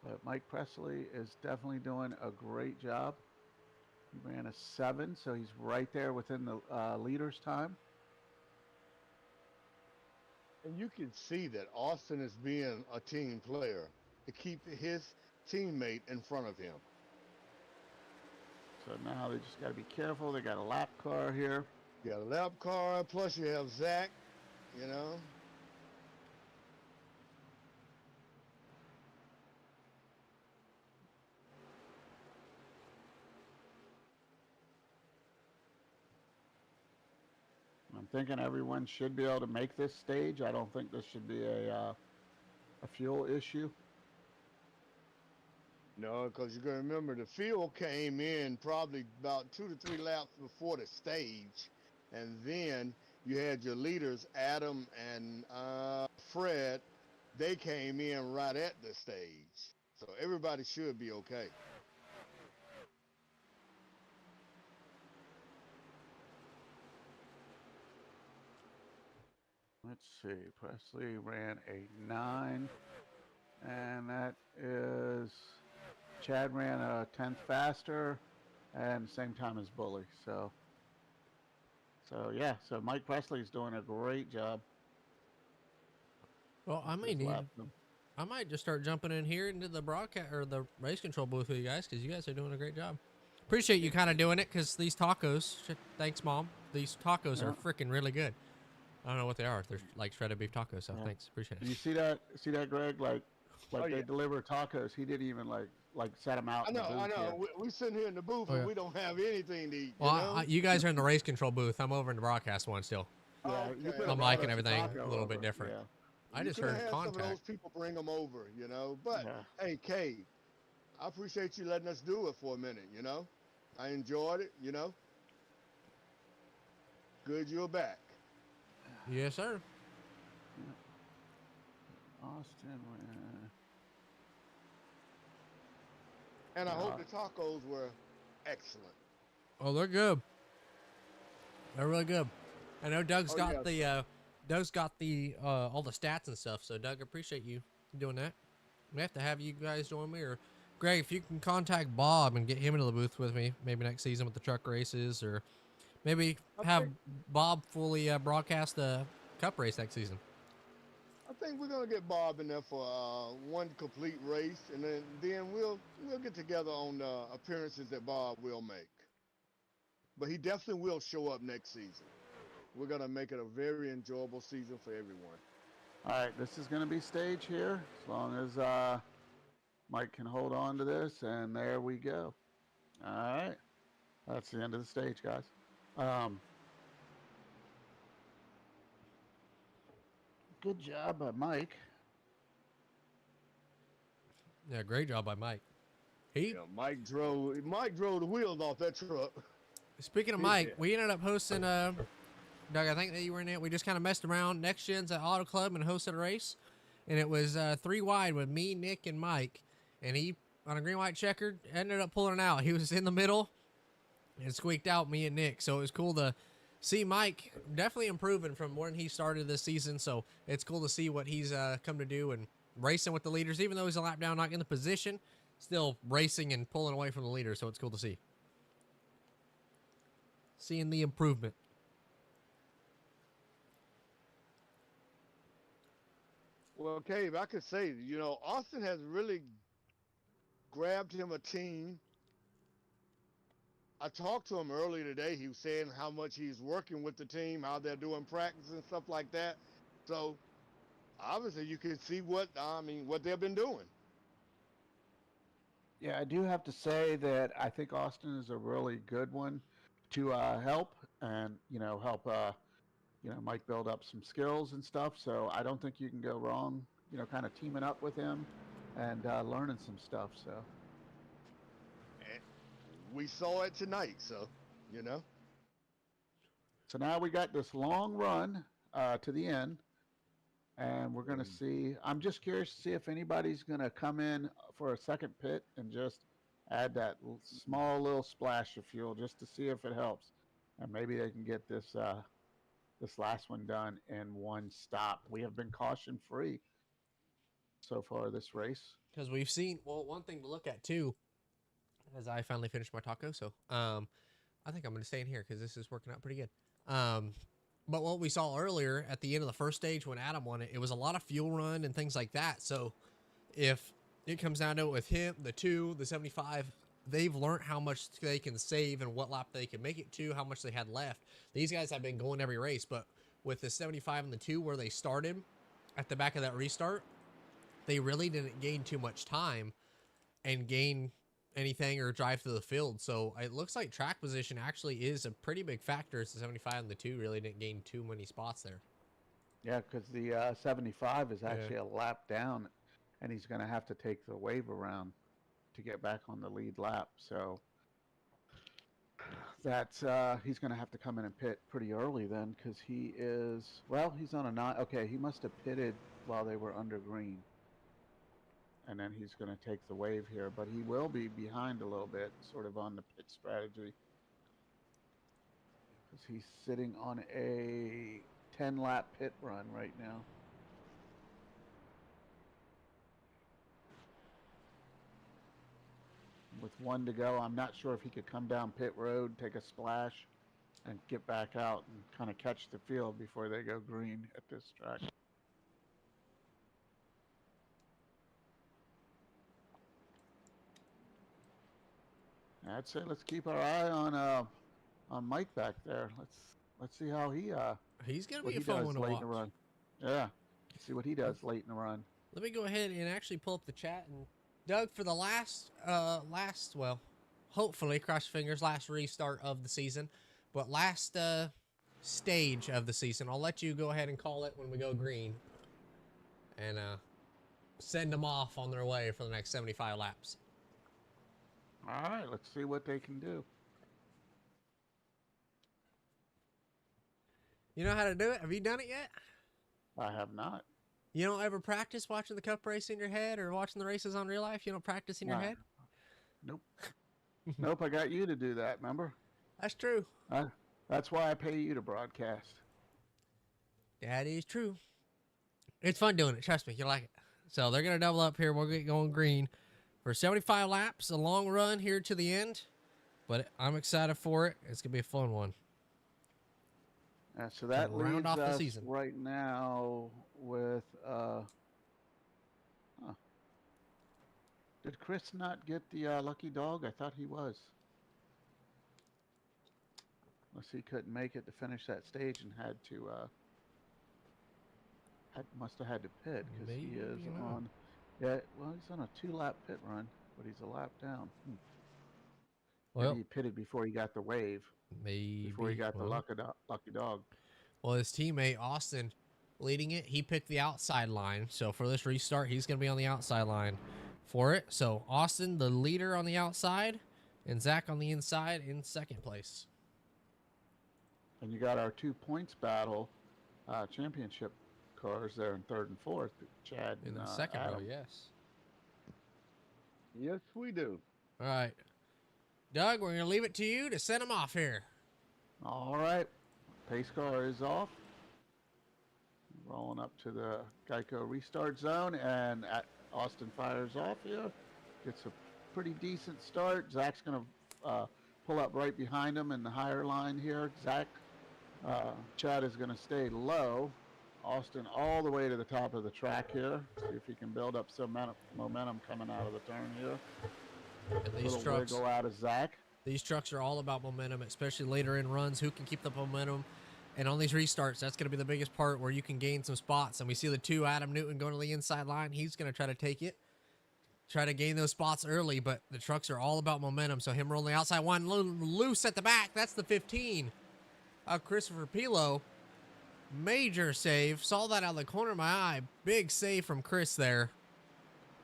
but Mike Presley is definitely doing a great job. He ran a 7, so he's right there within the leader's time. And you can see that Austin is being a team player to keep his teammate in front of him. So now they just got to be careful. They got a lap car here. You got a lap car, plus you have Zach, you know. I'm thinking everyone should be able to make this stage. I don't think this should be a fuel issue. No, because you got to remember the field came in probably about 2 to 3 laps before the stage, and then you had your leaders Adam and Fred. They came in right at the stage, so everybody should be okay. Let's see. Presley ran a 9, and that is Chad ran a 10th faster, and same time as Bully. So yeah. So Mike Presley's doing a great job. Well, I might just start jumping in here into the broadcast or the race control booth with you guys because you guys are doing a great job. Appreciate you kind of doing it because these tacos. Thanks, Mom. These tacos are freaking really good. I don't know what they are. They're like shredded beef tacos. So thanks, appreciate it. You see that? See that, Greg? Like Oh, they yeah. deliver tacos. He didn't even like set them out. I know, in the I booth know. here. We sitting here in the booth and we don't have anything to eat. Well, you guys are in the race control booth. I'm over in the broadcast one still. Yeah, you Okay. could The have mic brought and us everything taco a little bit over. different. Yeah. I just coulda heard had some of those contact. people bring them over, you know. But Yeah. hey, Kay, I appreciate you letting us do it for a minute, you know. I enjoyed it, you know. Good you're back. Yes, sir. Austin. And I Yeah. hope the tacos were excellent. Oh, they're good. They're really good. I know Doug's Oh, got yeah. the all the stats and stuff. So Doug, I appreciate you doing that. We have to have you guys join me, or Greg, if you can contact Bob and get him into the booth with me, maybe next season with the truck races, or maybe I have think Bob fully broadcast the Cup race next season. I think we're gonna get Bob in there for one complete race, and then we'll get together on appearances that Bob will make. But he definitely will show up next season. We're gonna make it a very enjoyable season for everyone. All right, this is going to be stage here, as long as Mike can hold on to this, and there we go. All right, that's the end of the stage, guys. Good job by Mike. Yeah, great job by Mike. He Yeah, Mike drove the wheels off that truck. Speaking of Mike, we ended up hosting Doug, I think that you were in it. We just kind of messed around. Next Gen's at Auto Club and hosted a race. And it was 3 wide with me, Nick, and Mike. And he, on a green-white checkered, ended up pulling it out. He was in the middle and squeaked out me and Nick. So it was cool to see Mike definitely improving from when he started this season. So it's cool to see what he's come to do and racing with the leaders. Even though he's a lap down, not in the position, still racing and pulling away from the leaders. So it's cool to see. Seeing the improvement. Well, Cave, I could say, you know, Austin has really grabbed him a team. I talked to him earlier today. He was saying how much he's working with the team, how they're doing practice and stuff like that. So obviously, you can see what they've been doing. Yeah, I do have to say that I think Austin is a really good one to help and help Mike build up some skills and stuff. So I don't think you can go wrong. Kind of teaming up with him and learning some stuff. So And we saw it tonight, so you know. so now we got this long run to the end, and we're going to see. I'm just curious to see if anybody's going to come in for a second pit and just add that small little splash of fuel just to see if it helps, and maybe they can get this last one done in one stop. We have been caution free so far this race. Because we've seen, well, one thing to look at too, as I finally finished my taco. So I think I'm going to stay in here because this is working out pretty good. But what we saw earlier at the end of the first stage when Adam won it, it was a lot of fuel run and things like that. So if it comes down to it with him, the 2, the 75, they've learned how much they can save and what lap they can make it to, how much they had left. These guys have been going every race, but with the 75 and the 2 where they started at the back of that restart, they really didn't gain too much time and gain anything or drive through the field. So it looks like track position actually is a pretty big factor. As the 75 and the 2 really didn't gain too many spots there. Yeah, because the 75 is actually a lap down, and he's going to have to take the wave around to get back on the lead lap. So that's he's going to have to come in and pit pretty early then, because he's on a 9. Okay, he must have pitted while they were under green. And then he's going to take the wave here, but he will be behind a little bit, sort of on the pit strategy. Because he's sitting on a 10-lap pit run right now. With 1 to go, I'm not sure if he could come down pit road, take a splash, and get back out and kind of catch the field before they go green at this track. I'd say let's keep our eye on Mike back there. Let's see how he's gonna what be a he fun does one to late watch. in the run. Yeah, let's see what he does late in the run. Let me go ahead and actually pull up the chat. And Doug, for the last well, hopefully cross your fingers, last restart of the season, but last stage of the season, I'll let you go ahead and call it when we go green, and send them off on their way for the next 75 laps. All right, let's see what they can do. You know how to do it? Have you done it yet? I have not. You don't ever practice watching the cup race in your head or watching the races on real life? You don't practice in your Nah. head? Nope. Nope, I got you to do that, remember? That's true. That's why I pay you to broadcast. That is true. It's fun doing it. Trust me, you like it. So they're going to double up here. We'll get going green for 75 laps, a long run here to the end. But I'm excited for it. It's going to be a fun one. So that round leaves off the us season. right now with did Chris not get the lucky dog? I thought he was. Unless he couldn't make it to finish that stage and had to must have had to pit because he is on. Yeah, well, he's on a 2-lap pit run, but he's a lap down. Well, maybe he pitted before he got the wave. Maybe. Before he got the lucky dog. Well, his teammate, Austin, leading it, he picked the outside line. So for this restart, he's going to be on the outside line for it. So Austin, the leader on the outside, and Zach on the inside in second place. And you got our 2 points battle championship cars there in third and fourth. Chad In the and, second row, Adam. yes. Yes, we do. All right. Doug, we're going to leave it to you to send them off here. All right. Pace car is off. Rolling up to the Geico restart zone, and Austin fires off here. Gets a pretty decent start. Zach's going to pull up right behind him in the higher line here. Chad is going to stay low. Austin all the way to the top of the track here. See if he can build up some momentum coming out of the turn here. And these Little trucks, wiggle out of Zach. These trucks are all about momentum, especially later in runs. Who can keep the momentum? And on these restarts, that's going to be the biggest part where you can gain some spots. And we see the 2, Adam Newton, going to the inside line. He's going to try to take it, try to gain those spots early. But the trucks are all about momentum. So him rolling the outside one, loose at the back. That's the 15. Christopher Pilo, major save. Saw that out of the corner of my eye. Big save from Chris there.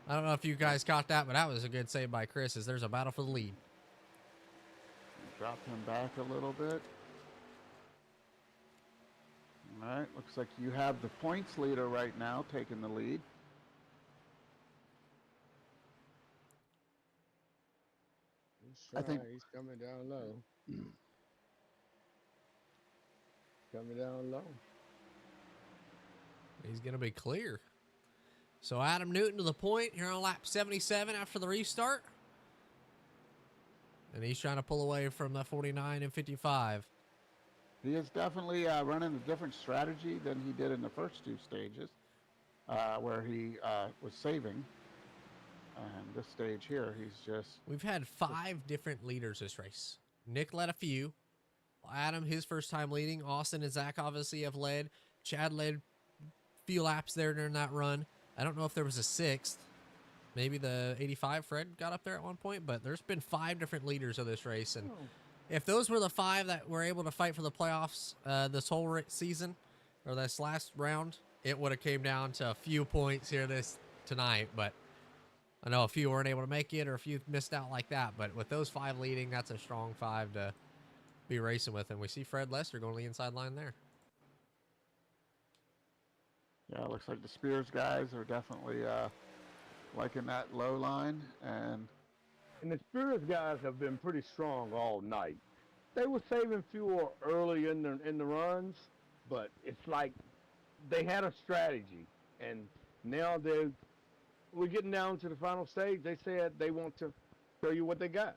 I don't know if you guys caught that, but that was a good save by Chris as there's a battle for the lead. Drop him back a little bit. All right, looks like you have the points leader right now taking the lead. I think he's coming down low. Coming down low. He's going to be clear. So Adam Newton to the point here on lap 77 after the restart. And he's trying to pull away from the 49 and 55. he is definitely running a different strategy than he did in the first 2 stages, where he was saving. And this stage here, he's just... We've had 5 different leaders this race. Nick led a few. Adam, his first time leading. Austin and Zach obviously have led. Chad led a few laps there during that run. I don't know if there was a 6th. Maybe the 85 Fred got up there at one point, but there's been 5 different leaders of this race. And if those were the 5 that were able to fight for the playoffs this whole season, or this last round, it would have came down to a few points here tonight. But I know a few weren't able to make it, or a few missed out like that. But with those 5 leading, that's a strong 5 to be racing with. And we see Fred Lester going to the inside line there. Yeah, it looks like the Spears guys are definitely liking that low line. And the Spears guys have been pretty strong all night. They were saving fuel early in the runs, but it's like they had a strategy, and now we're getting down to the final stage. They said they want to show you what they got.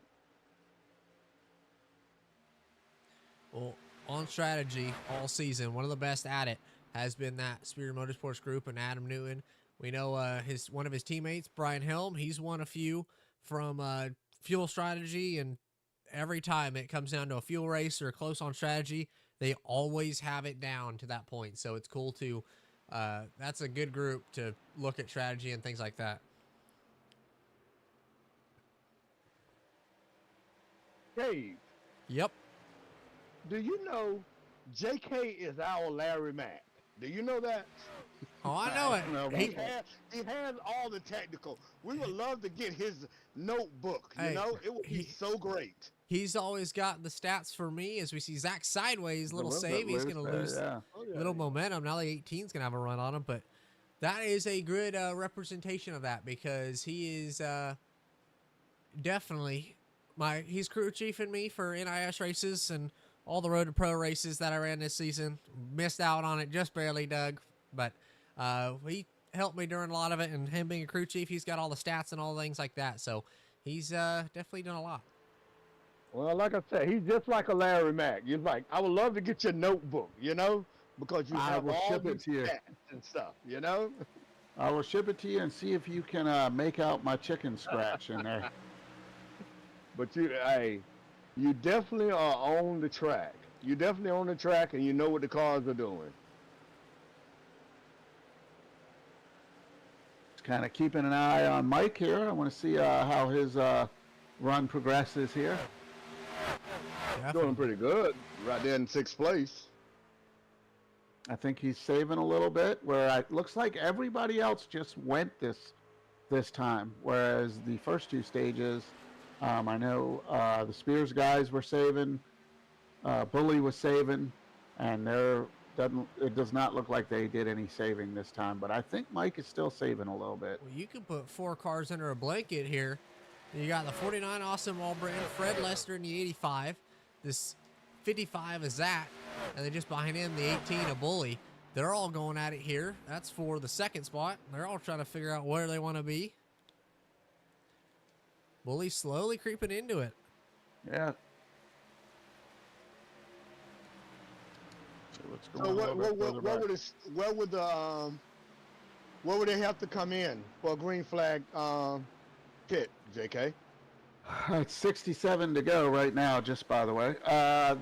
Well, on strategy all season, one of the best at it has been that Spear Motorsports group and Adam Newton. We know one of his teammates, Brian Helm, he's won a few from fuel strategy, and every time it comes down to a fuel race or close on strategy, they always have it down to that point. So it's cool to, that's a good group to look at strategy and things like that. Dave. Yep. Do you know JK is our Larry Mack? Do you know that? Oh, I know No, it. but- He has all the technical. We would love to get his notebook. You Hey, know, it would be so great. He's always got the stats for me. As we see Zach sideways, little save. He's going to lose Yeah. Oh, yeah, little yeah. momentum. Now the 18's going to have a run on him, but that is a good representation of that because he is definitely he's crew chiefing me for NIS races and all the road to pro races that I ran this season. Missed out on it just barely, Doug, but he helped me during a lot of it, and him being a crew chief, he's got all the stats and all the things like that, so he's definitely done a lot. Well, like I said, he's just like a Larry Mack. You're like, I would love to get your notebook, you know, because you I have will all ship it these to you. stats and stuff, you know. I will ship it to you and see if you can make out my chicken scratch in there. But you definitely are on the track. You definitely on the track, and you know what the cars are doing. Just kind of keeping an eye on Mike here. I want to see how his run progresses here. Doing pretty good, right there in 6th place. I think he's saving a little bit. Where it looks like everybody else just went this time, whereas the first two stages, I know the Spears guys were saving, Bully was saving, and it does not look like they did any saving this time. But I think Mike is still saving a little bit. Well, you can put 4 cars under a blanket here. You got the 49 Austin Walbritton, Fred Lester in the 85. This 55 is Zach. And then just behind him, the 18 of Bully. They're all going at it here. That's for the 2nd spot. They're all trying to figure out where they want to be. Bully slowly creeping into it. Yeah. So let's go So on a little bit further back. where would they have to come in for a green flag pit, JK? It's 67 to go right now, just by the way.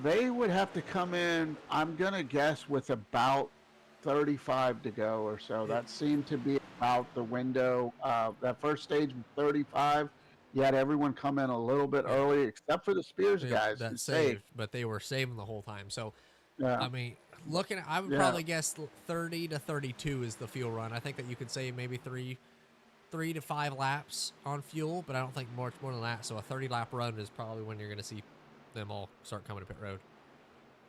They would have to come in, I'm going to guess, with about 35 to go or so. That seemed to be about the window. That first stage was 35. You had everyone come in a little bit early, except for the Spears guys. That saved, but they were saving the whole time. So, Yeah. I mean, looking at, I would probably guess 30 to 32 is the fuel run. I think that you could save maybe 3 to 5 laps on fuel, but I don't think much more than that. So a 30-lap run is probably when you're going to see them all start coming to pit road.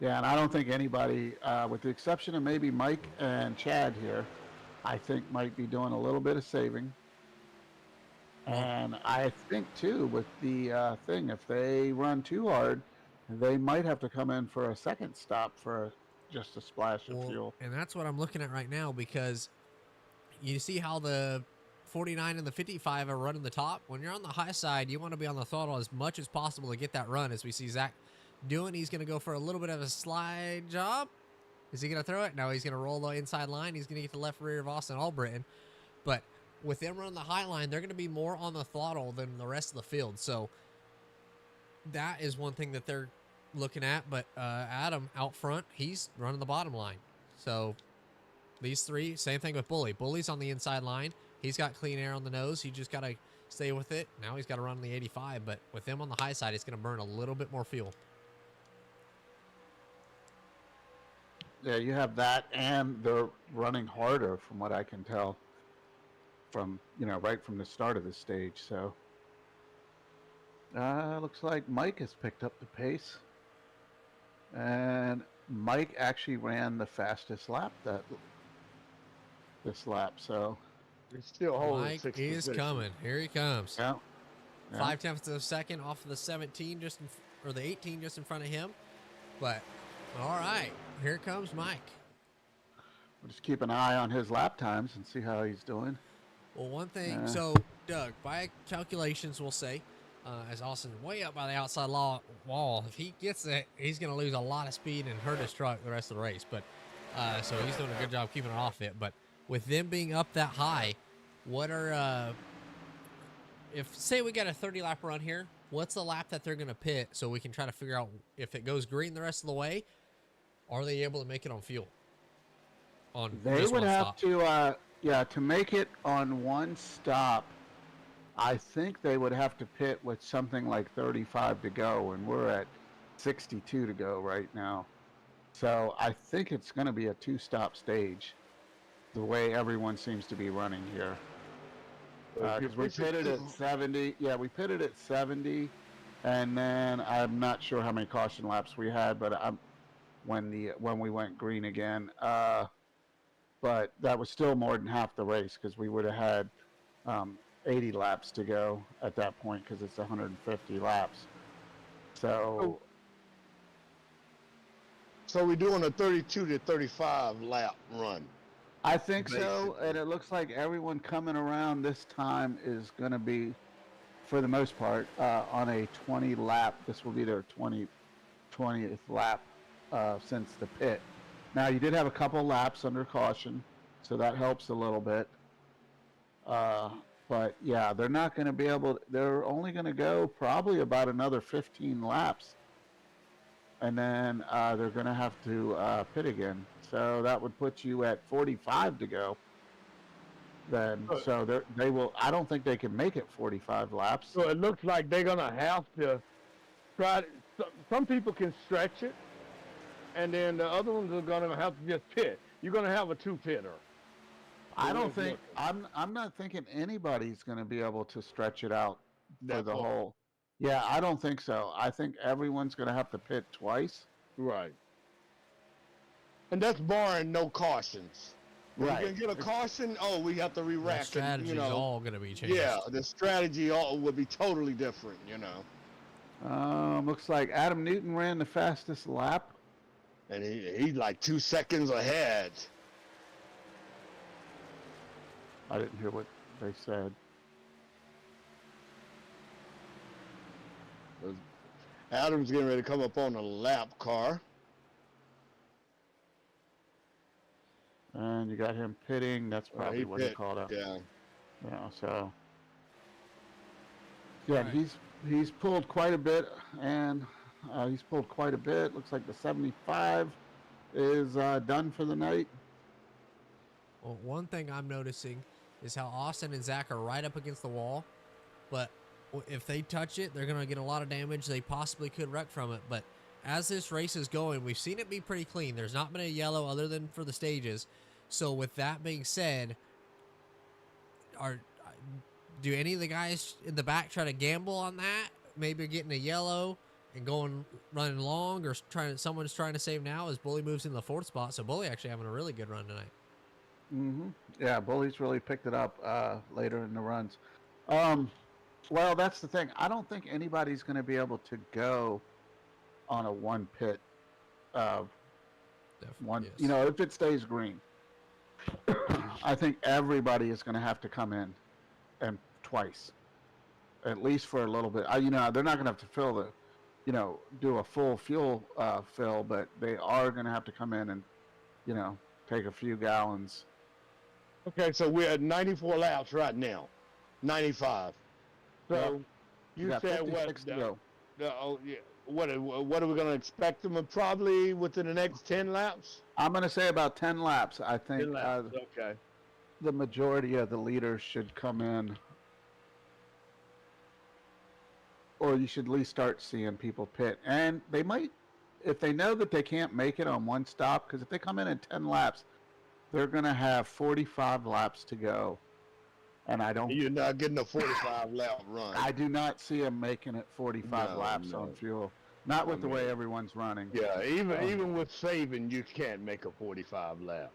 Yeah, and I don't think anybody, with the exception of maybe Mike and Chad here, I think might be doing a little bit of saving. And I think, too, with the thing, if they run too hard, they might have to come in for a second stop for just a splash of fuel. And that's what I'm looking at right now, because you see how the 49 and the 55 are running the top. When you're on the high side, you want to be on the throttle as much as possible to get that run, as we see Zach doing. He's going to go for a little bit of a slide job. Is he going to throw it? No, he's going to roll the inside line. He's going to get the left rear of Austin Albritton. But with them running the high line, they're going to be more on the throttle than the rest of the field. So that is one thing that they're looking at. But Adam out front, he's running the bottom line. So these three, same thing with Bully. Bully's on the inside line. He's got clean air on the nose. He just got to stay with it. Now he's got to run on the 85. But with him on the high side, it's going to burn a little bit more fuel. Yeah, you have that, and they're running harder from what I can tell from, right from the start of the stage. So looks like Mike has picked up the pace. And Mike actually ran the fastest lap this lap. So He's still holding Mike 6th is position. coming. Here he comes. yeah. 5/10 of a second off of the 17, or the 18 just in front of him. But all right, here comes Mike. We'll just keep an eye on his lap times and see how he's doing. Well, one thing, so Doug, by calculations, we'll say, as Austin's way up by the outside wall, if he gets it, he's going to lose a lot of speed and hurt his truck the rest of the race. But so he's doing a good job keeping it off it. But with them being up that high, what are if say we got a 30-lap run here, what's the lap that they're going to pit so we can try to figure out if it goes green the rest of the way, are they able to make it on fuel? They just would one have stop? to make it on one stop. I think they would have to pit with something like 35 to go, and we're at 62 to go right now. So I think it's going to be a 2-stop stage. the way everyone seems to be running here. Because we pitted at 70. Yeah, we pitted at 70, and then I'm not sure how many caution laps we had, but when we went green again. But that was still more than half the race because we would have had 80 laps to go at that point because it's 150 laps. So we're doing a 32 to 35 lap run. I think so, and it looks like everyone coming around this time is going to be, for the most part, on a 20 lap. This will be their 20th lap since the pit. Now, you did have a couple laps under caution, so that helps a little bit. But yeah, they're not going to be able. They're only going to go probably about another 15 laps, and then they're going to have to pit again. So that would put you at 45 to go. Then, so they will. I don't think they can make it 45 laps. So it looks like they're gonna have to try. Some people can stretch it, and then the other ones are gonna have to just pit. You're gonna have a two-pitter. I don't think. I'm not thinking anybody's going to be able to stretch it out for the whole. Yeah, I don't think so. I think everyone's going to have to pit twice. Right. And that's barring no cautions. Right. If you can get a caution, we have to re-rack. The strategy's all going to be changed. Yeah, the strategy would be totally different, Looks like Adam Newton ran the fastest lap. And he's like 2 seconds ahead. I didn't hear what they said. Adam's getting ready to come up on a lap car. And you got him pitting. That's probably what he called up. Yeah. Yeah. So. Yeah, right. he's pulled quite a bit, and Looks like the 75 is done for the night. Well, one thing I'm noticing is how Austin and Zach are right up against the wall, but if they touch it, they're going to get a lot of damage. They possibly could wreck from it, but as this race is going, we've seen it be pretty clean. There's not been a yellow other than for the stages. So with that being said, do any of the guys in the back try to gamble on that? Maybe getting a yellow and running long, or someone's trying to save now as Bully moves into the 4th spot. So Bully actually having a really good run tonight. Mm-hmm. Yeah, Bully's really picked it up later in the runs. Well, that's the thing. I don't think anybody's going to be able to go on a one pit. Yes. If it stays green, I think everybody is going to have to come in and twice, at least for a little bit. They're not going to have to fill do a full fuel fill, but they are going to have to come in and, take a few gallons. Okay, so we're at 94 laps right now, 95. So you said what? What are we going to expect them probably within the next 10 laps? I'm going to say about 10 laps. I think 10 laps. Okay. The majority of the leaders should come in, or you should at least start seeing people pit. And they might, if they know that they can't make it on one stop, because if they come in 10 laps, they're going to have 45 laps to go. And you're not getting a 45 lap run. I do not see them making it 45 laps on fuel. Not with the way everyone's running. Yeah, even with saving, you can't make a 45 lap.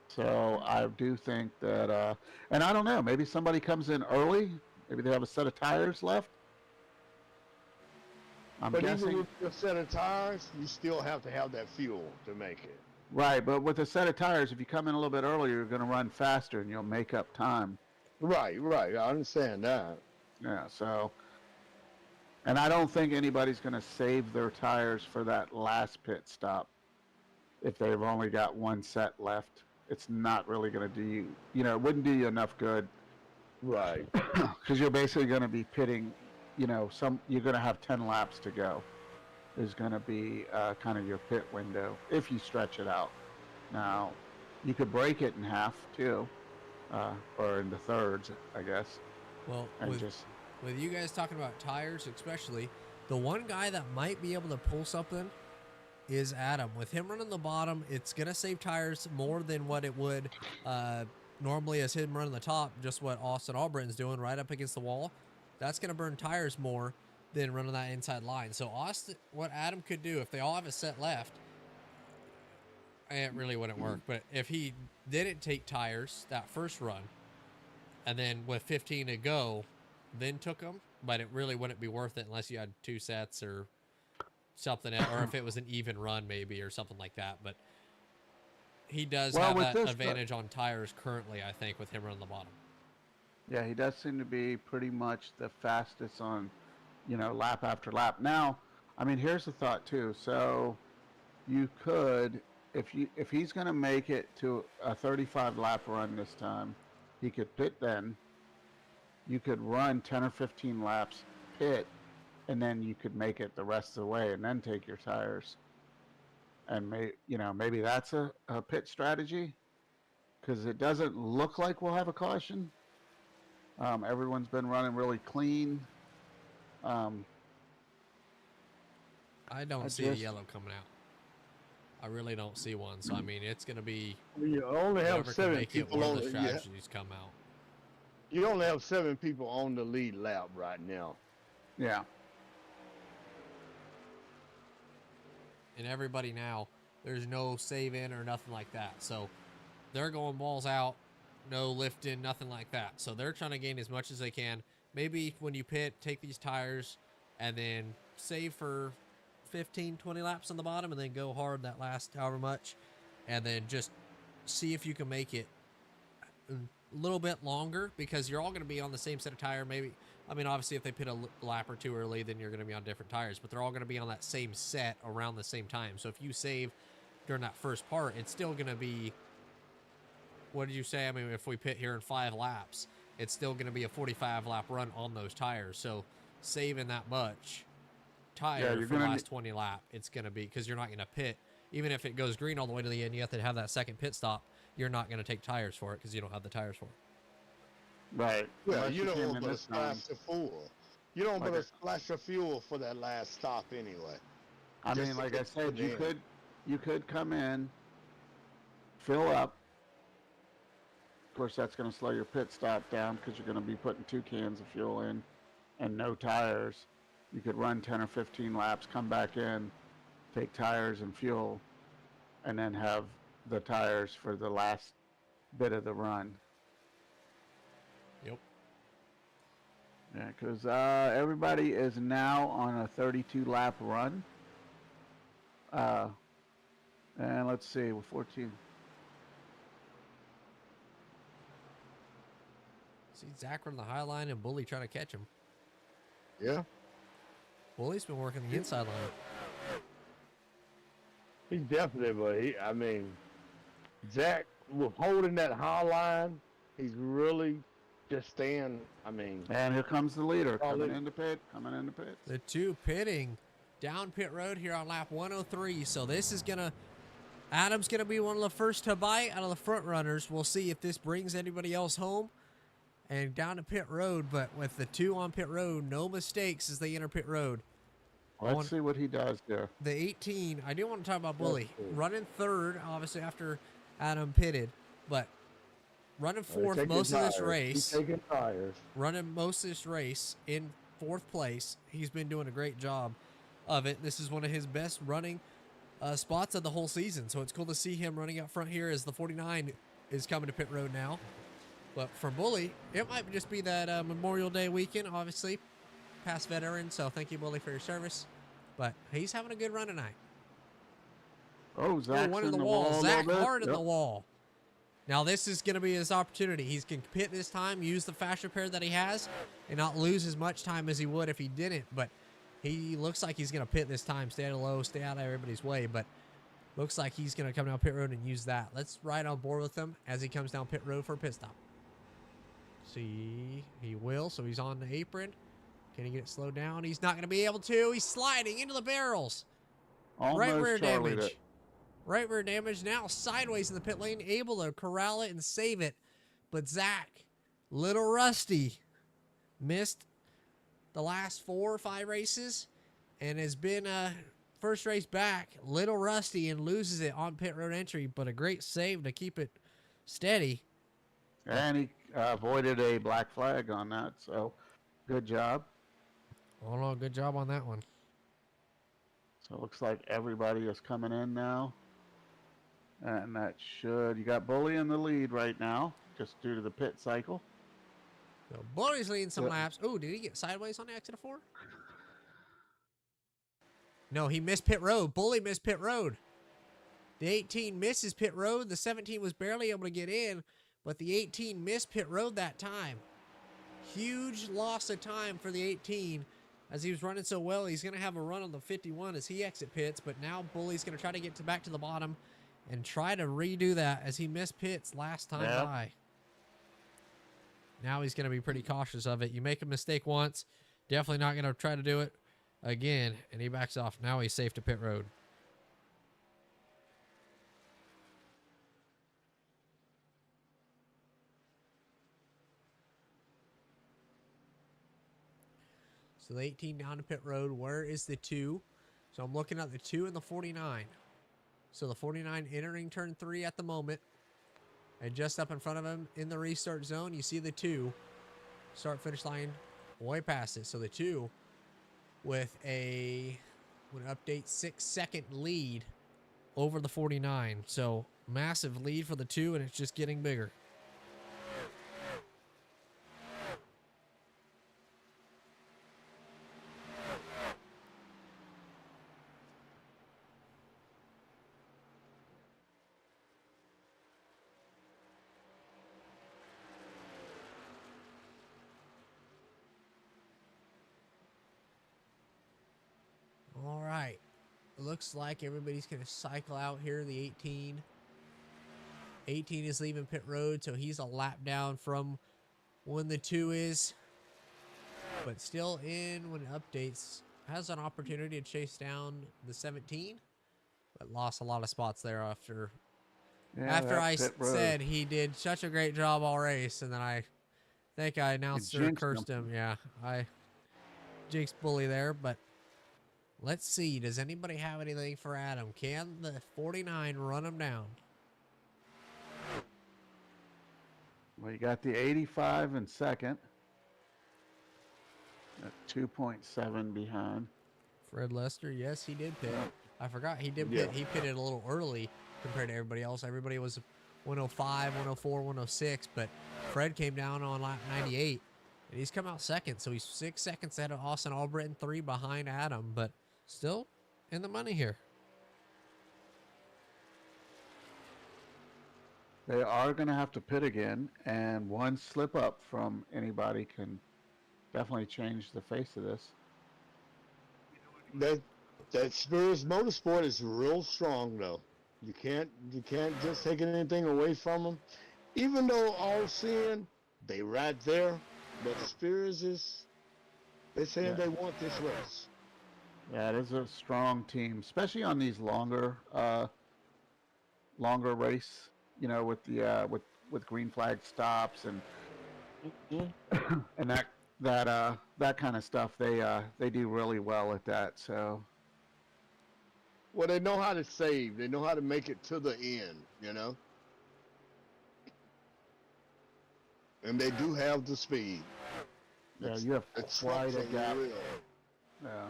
So I do think that, and I don't know, maybe somebody comes in early. Maybe they have a set of tires left. But even with a set of tires, you still have to have that fuel to make it. Right, but with a set of tires, if you come in a little bit earlier, you're going to run faster and you'll make up time. Right. I understand that. Yeah, so, and I don't think anybody's going to save their tires for that last pit stop if they've only got one set left. It's not really going to do you, it wouldn't do you enough good. Right. Because you're basically going to be pitting, you're going to have 10 laps to go. Is going to be kind of your pit window if you stretch it out. Now, you could break it in half too, or into thirds, I guess. Well, with you guys talking about tires, especially, the one guy that might be able to pull something is Adam. With him running the bottom, it's going to save tires more than what it would normally as him running the top, just what Austin Albritton's doing right up against the wall. That's going to burn tires more than running that inside line. So Austin, what Adam could do, if they all have a set left, it really wouldn't work. But if he didn't take tires that first run, and then with 15 to go, then took them, but it really wouldn't be worth it unless you had 2 sets or something, or if it was an even run maybe or something like that. But he does have that advantage on tires currently, I think, with him running the bottom. Yeah, he does seem to be pretty much the fastest on, lap after lap. Now, I mean, here's the thought too. So you could, if he's going to make it to a 35 lap run this time, he could pit then. You could run 10 or 15 laps, pit, and then you could make it the rest of the way and then take your tires. And maybe that's a pit strategy, because it doesn't look like we'll have a caution. Everyone's been running really clean. I don't see a yellow coming out. I really don't see one. So I mean, it's going to be. You only have 7 people on the strategies come out. You only have 7 people on the lead lap right now. Yeah. And everybody now, there's no save in or nothing like that. So they're going balls out, no lift in, nothing like that. So they're trying to gain as much as they can. Maybe when you pit, take these tires and then save for 15, 20 laps on the bottom and then go hard that last however much. And then just see if you can make it a little bit longer, because you're all going to be on the same set of tire. Maybe, I mean, obviously if they pit a lap or 2 early, then you're going to be on different tires, but they're all going to be on that same set around the same time. So if you save during that first part, it's still going to be, what did you say? I mean, if we pit here in 5 laps, it's still going to be a 45 lap run on those tires. So saving that much tire for the last 20 lap, it's going to be, because you're not going to pit. Even if it goes green all the way to the end, you have to have that second pit stop. You're not going to take tires for it because you don't have the tires for it. Right. Yeah, you don't want to splash the fuel. You don't want to splash the fuel for that last stop anyway. I mean, like I said, you could come in, fill up. Of course, that's going to slow your pit stop down because you're going to be putting 2 cans of fuel in and no tires. You could run 10 or 15 laps, come back in, take tires and fuel, and then have the tires for the last bit of the run. Yep. Yeah, because everybody is now on a 32 lap run. And let's see, with 14. See Zach on the high line and Bully trying to catch him. Yeah. Bully's been working the inside line. He's definitely, but Zach, with holding that high line, he's really just staying, And here comes the leader, coming into pit. The 2 pitting down pit road here on lap 103. So this is going to, Adam's going to be one of the first to bite out of the front runners. We'll see if this brings anybody else home. And down to pit road, but with the 2 on pit road, no mistakes as they enter pit road. Let's see what he does there. The 18, I do want to talk about Bully. Running 3rd, obviously, after Adam pitted, but running 4th most of this race. He's taking tires. Running most of this race in 4th place. He's been doing a great job of it. This is one of his best running spots of the whole season, so it's cool to see him running out front here as the 49 is coming to pit road now. But for Bully, it might just be that Memorial Day weekend, obviously. Past veteran, so thank you, Bully, for your service. But he's having a good run tonight. Oh, Zach's one in the wall. Zach hard in the wall. Now this is going to be his opportunity. He's going to pit this time, use the fast repair that he has, and not lose as much time as he would if he didn't. But he looks like he's going to pit this time, stay low, stay out of everybody's way. But looks like he's going to come down pit road and use that. Let's ride on board with him as he comes down pit road for a pit stop. See, he will. So he's on the apron. Can he get it slowed down? He's not going to be able to. He's sliding into the barrels. Almost right rear Charlied damage. it. Right rear damage. Now sideways in the pit lane. Able to corral it and save it. But Zach, little rusty, missed the last 4 or 5 races and has been first race back, little rusty, and loses it on pit road entry, but a great save to keep it steady. And he avoided a black flag on that, so good job. Oh no, good job on that one. So it looks like everybody is coming in now. And that should, you got Bully in the lead right now, just due to the pit cycle. So Bully's leading some Yep. laps. Oh, did he get sideways on the exit of 4? No, he missed pit road. Bully missed pit road. The 18 misses pit road. The 17 was barely able to get in, but the 18 missed pit road that time. Huge loss of time for the 18. As he was running so well, he's going to have a run on the 51 as he exit pits, but now Bully's going to try to get back to the bottom and try to redo that as he missed pits last time by. Now he's going to be pretty cautious of it. You make a mistake once, definitely not going to try to do it again, and he backs off. Now he's safe to pit road. So the 18 down to pit road. Where is the 2? So I'm looking at the 2 and the 49. So the 49 entering turn 3 at the moment. And just up in front of him in the restart zone, you see the 2. Start finish line way past it. So the 2 with a update 6-second lead over the 49. So massive lead for the 2, and it's just getting bigger. All right. It looks like everybody's going to cycle out here. The 18. 18 is leaving pit road, so he's a lap down from when the 2 is. But still in when it updates. Has an opportunity to chase down the 17. But lost a lot of spots there after I said he did such a great job all race. And then I think I announced or cursed him. Yeah, I jinxed Bully there, but let's see. Does anybody have anything for Adam? Can the 49 run him down? Well, you got the 85 in second. At 2.7 behind. Fred Lester, yes, he did pit. I forgot he did pit. He pitted a little early compared to everybody else. Everybody was 105, 104, 106, but Fred came down on lap 98, and he's come out second. So he's 6 seconds ahead of Austin Albritton, 3 behind Adam, but still in the money here. They are going to have to pit again, and one slip up from anybody can definitely change the face of this. That Spears Motorsport is real strong though. You can't just take anything away from them. Even though all seeing they right there, but Spears is they're saying they want this race. Yeah, it is a strong team, especially on these longer race. You know, with the with green flag stops and and that kind of stuff. They do really well at that. So, well, they know how to save. They know how to make it to the end. You know, and they do have the speed. Yeah, you have quite a gap. Yeah,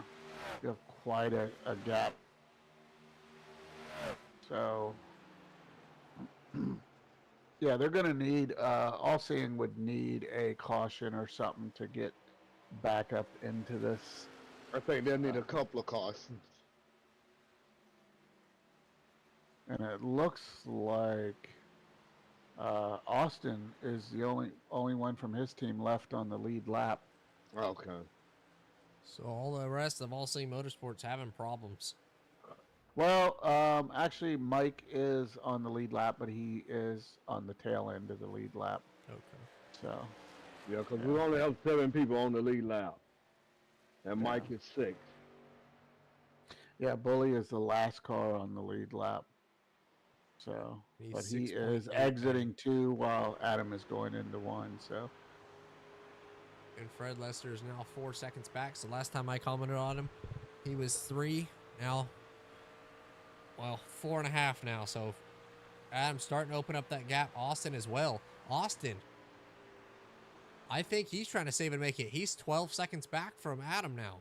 you have quite a gap. So, yeah, they're going to need, All Seeing would need a caution or something to get back up into this. I think they'll need a couple of cautions. And it looks like Austin is the only one from his team left on the lead lap. Okay. So all the rest of All Seeing Motorsports having problems. Well, actually, Mike is on the lead lap, but he is on the tail end of the lead lap. Okay. So. Yeah, because we only have 7 people on the lead lap, and Mike is 6. Yeah, Bully is the last car on the lead lap. So, but he is exiting 2 while Adam is going into 1. So. And Fred Lester is now 4 seconds back. So last time I commented on him, he was 3. Now well, 4.5 now. So Adam's starting to open up that gap. Austin as well. Austin, I think he's trying to save and make it. He's 12 seconds back from Adam now.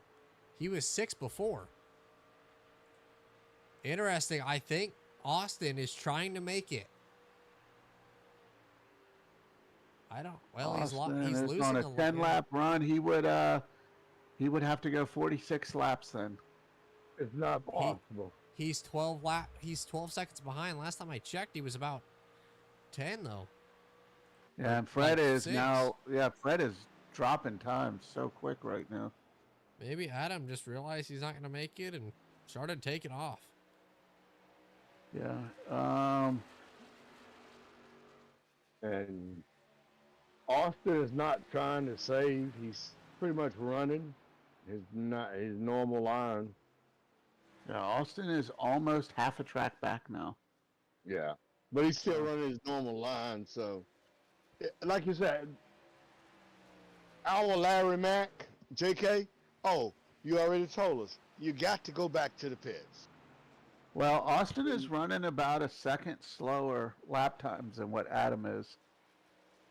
He was 6 before. Interesting. I think Austin is trying to make it. I don't. Well, Austin he's is losing on a lot. 10-lap run. He would have to go 46 laps then. It's not possible. He's 12 seconds behind. Last time I checked, he was about 10 though. Yeah, and Fred is 6. now. Yeah, Fred is dropping time so quick right now. Maybe Adam just realized he's not going to make it and started taking off. Yeah. And Austin is not trying to save. He's pretty much running his normal line. Yeah, Austin is almost half a track back now. Yeah. But he's still running his normal line, so Like you said, our Larry Mack, JK, oh, you already told us. You got to go back to the pits. Well, Austin is running about a second slower lap times than what Adam is.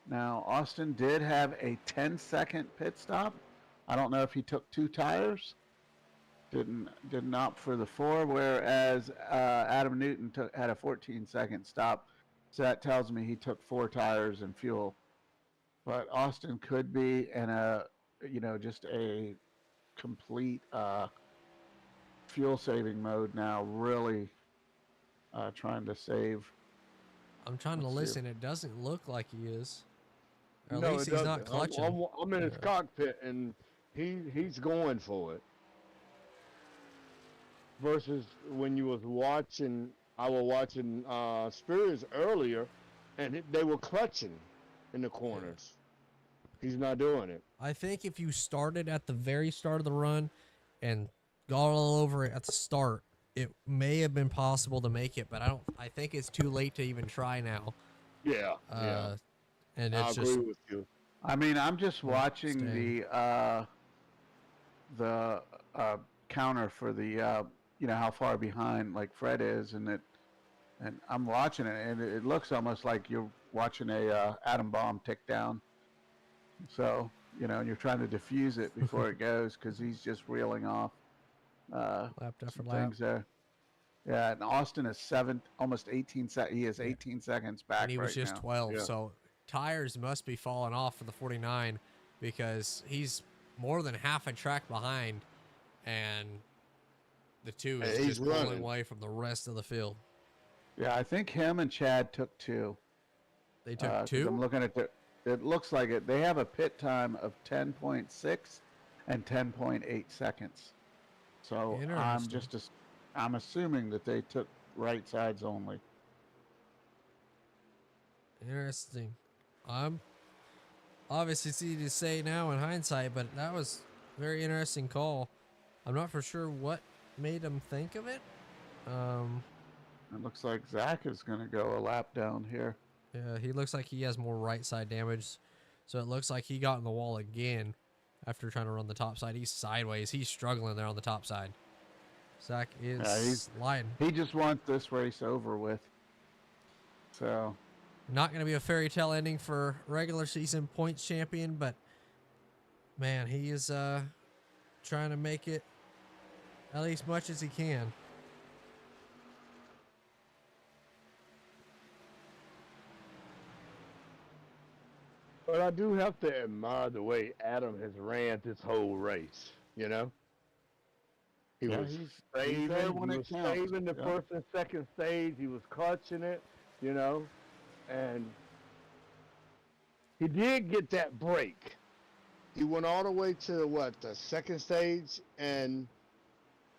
Now, Austin did have a 10-second pit stop. I don't know if he took 2 tires. Didn't opt for the 4, whereas Adam Newton had a 14-second stop. So that tells me he took 4 tires and fuel. But Austin could be in just a complete fuel saving mode now, really trying to save. I'm trying to Let's see. listen. It doesn't look like he is. Or at no, least it he's not doesn't. clutching. I'm in his Yeah. cockpit, and he's going for it. Versus when you was watching, I was watching Spears earlier, and they were clutching in the corners. He's not doing it. I think if you started at the very start of the run and got all over it at the start, it may have been possible to make it, but I think it's too late to even try now. Yeah, And I it's agree just with you. I mean, I'm just Yeah, watching staying. the counter for the how far behind like Fred is, and I'm watching it, and it looks almost like you're watching a atom bomb tick down. So and you're trying to diffuse it before it goes because he's just reeling off lap after some lap. things there. Yeah, and Austin is almost 18 seconds. He is 18 seconds back And he was right just now. 12, Yeah. so tires must be falling off for the 49 because he's more than half a track behind, and the 2 is Hey, he's just pulling running. away from the rest of the field. Yeah, I think him and Chad took 2. They took 'Cause 2? I'm looking at it looks like it. They have a pit time of 10.6 and 10.8 seconds. So Interesting. I'm assuming that they took right sides only. Interesting. I'm obviously it's easy to say now in hindsight, but that was a very interesting call. I'm not for sure what made him think of it. It looks like Zach is going to go a lap down here. Yeah, he looks like he has more right side damage, so it looks like he got in the wall again after trying to run the top side. He's sideways. He's struggling there on the top side. Zach is sliding. He just wants this race over with. So Not going to be a fairy tale ending for regular season points champion, but man, he is trying to make it at least much as he can. But I do have to admire the way Adam has ran this whole race. He Yeah, was he's saving. there when He it was counts. saving the Yeah. first and second stage. He was clutching it, and he did get that break. He went all the way to the second stage, and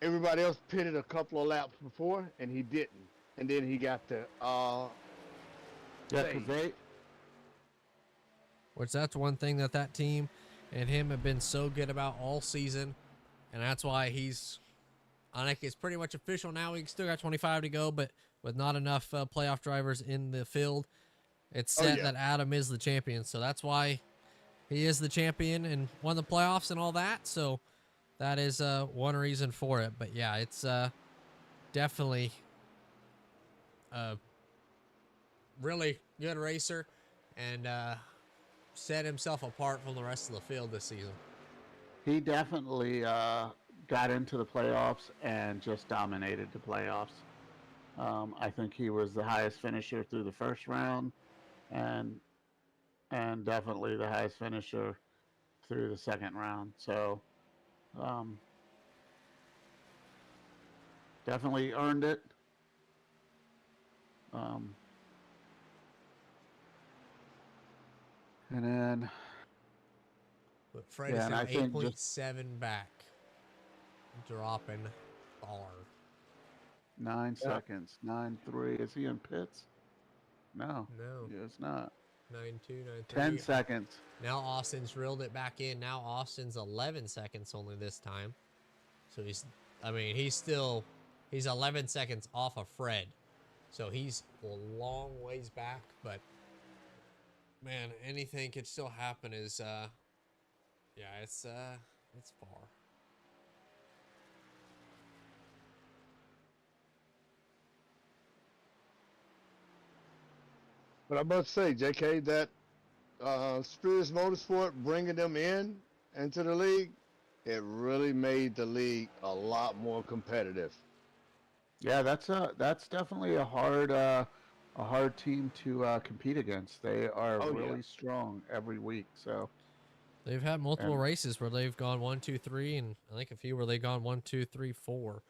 everybody else pitted a couple of laps before, and he didn't. And then he got the yeah, because they Which that's one thing that team and him have been so good about all season, and that's why I think it's pretty much official now. We still got 25 to go, but with not enough playoff drivers in the field, it's set that Adam is the champion. So that's why he is the champion and won the playoffs and all that. So that is one reason for it. But yeah, it's definitely a really good racer and set himself apart from the rest of the field this season. He definitely got into the playoffs and just dominated the playoffs. I think he was the highest finisher through the first round, and definitely the highest finisher through the second round. So definitely earned it. And then, But Fred Yeah, is and now I think 8.7 back, dropping far. 9 seconds, 9.3. Is he in pits? No, No. he is not. 9.2, 9.3. 10 seconds. Now Austin's reeled it back in. Now Austin's 11 seconds only this time. So he's 11 seconds off of Fred. So he's a long ways back, but man, anything could still happen is it's far. But I must say, JK, that Spears Motorsport bringing them into the league, it really made the league a lot more competitive. Yeah, that's definitely a hard team to compete against. They are really strong every week. So They've had multiple races where they've gone 1, 2, 3, and I think a few where they've gone 1, 2, 3, 4.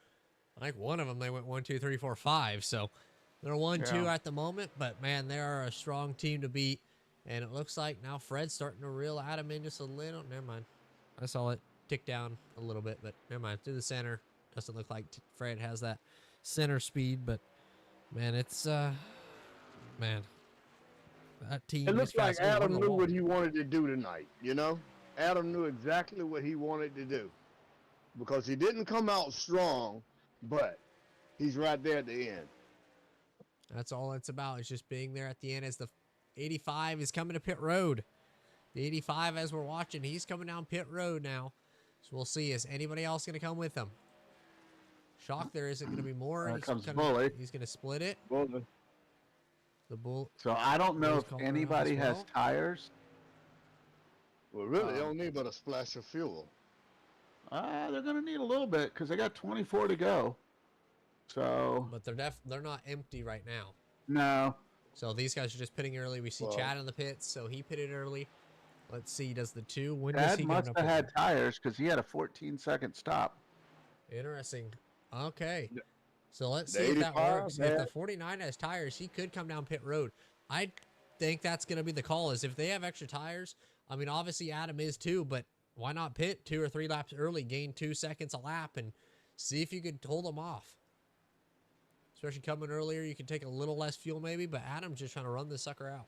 I think one of them they went 1, 2, 3, 4, 5. So they're 1, 2 at the moment, but man, they are a strong team to beat. And it looks like now Fred's starting to reel Adam in just a little. Never mind. I saw it tick down a little bit, but never mind. Through the center. Doesn't look like Fred has that center speed, but man, it's man, that team. It looks like Adam knew what he. he wanted to do tonight. You know, Adam knew exactly what he wanted to do because he didn't come out strong, but he's right there at the end. That's all it's about. It's just being there at the end as the 85 is coming to pit road. The 85, as we're watching, he's coming down pit road now. So we'll see. Is anybody else going to come with him? Shock, there isn't going to be more. Here comes Bully. He's going to split it. Bully. The bull. So I don't know if Bull's calling anybody around as has well. tires. Well, really, they don't need but a splash of fuel. They're going to need a little bit because they got 24 to go. So But they're not empty right now. no. So these guys are just pitting early. We see Chad in the pits, so he pitted early. Let's see, does the 2? When does Dad he must get have had tires because he had a 14-second stop. Interesting. Okay. So let's The see if that 85, works. If the 49 has tires, he could come down pit road. I think that's going to be the call, is if they have extra tires. I mean, obviously Adam is too, but why not pit 2 or 3 laps early, gain 2 seconds a lap, and see if you could hold them off. Especially coming earlier, you can take a little less fuel maybe, but Adam's just trying to run this sucker out.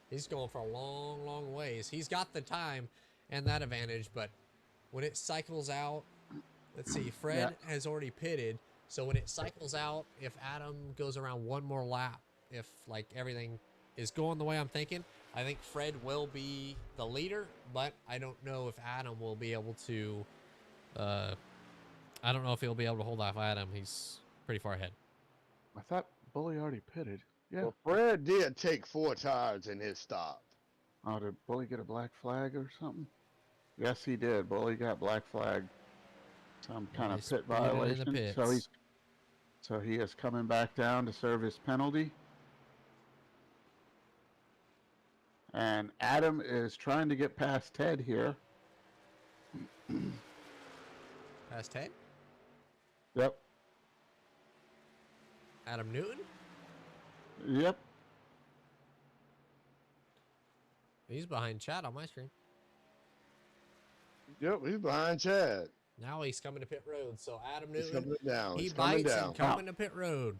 He's going for a long, long ways. He's got the time and that advantage, but when it cycles out, let's see, Fred has already pitted. So when it cycles out, if Adam goes around one more lap, if like everything is going the way I'm thinking, I think Fred will be the leader, but I don't know if Adam will be able to, I don't know if he'll be able to hold off Adam. He's pretty far ahead. I thought Bully already pitted. Yeah. Well, Fred did take 4 tires in his stop. Oh, did Bully get a black flag or something? Yes, he did. Bully got black flag. Some kind of pit violation. So he is coming back down to serve his penalty. And Adam is trying to get past Ted here. Past Ted? Yep. Adam Newton? Yep. He's behind Chad on my screen. Yep, he's behind Chad. Now he's coming to pit road. So Adam He's Newton, coming down. he He's coming bites down. and coming to pit road.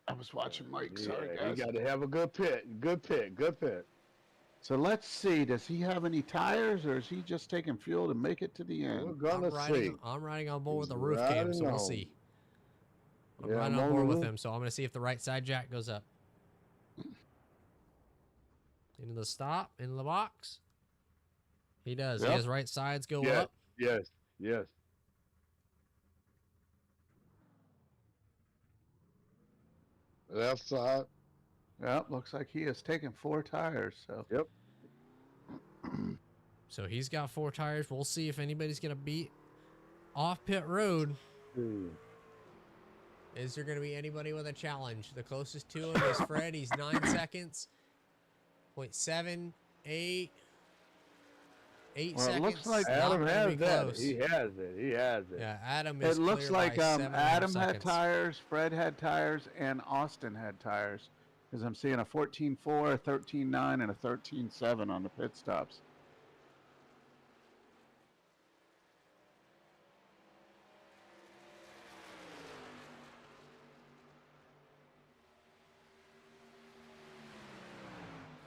I was watching Mike. Sorry, Yeah, guys. you got to have a good pit. Good pit. Good pit. So let's see. Does he have any tires, or is he just taking fuel to make it to the We're end? gonna see. I'm riding on board with the He's roof cam, so we'll riding see. I'm Yeah, riding I'm on on board the with roof. him, so I'm going to see if the right side jack goes up. Into the stop, into the box. He does. Yep. His right sides go Yeah. up. Yes. Yes. Left side. Yep, looks like he has taken 4 tires. So Yep. So he's got 4 tires. We'll see if anybody's going to beat off pit road. Is there going to be anybody with a challenge? The closest to him is Fred. He's 9 seconds. 0.7, 8 Well, it seconds. looks like Not Adam gonna has be that. close. He has it. He has it. Yeah, Adam is it looks clear like by 7.5 Adam had seconds. tires, Fred had tires, and Austin had tires. Because I'm seeing a 14.4, a 13.9, and a 13.7 on the pit stops.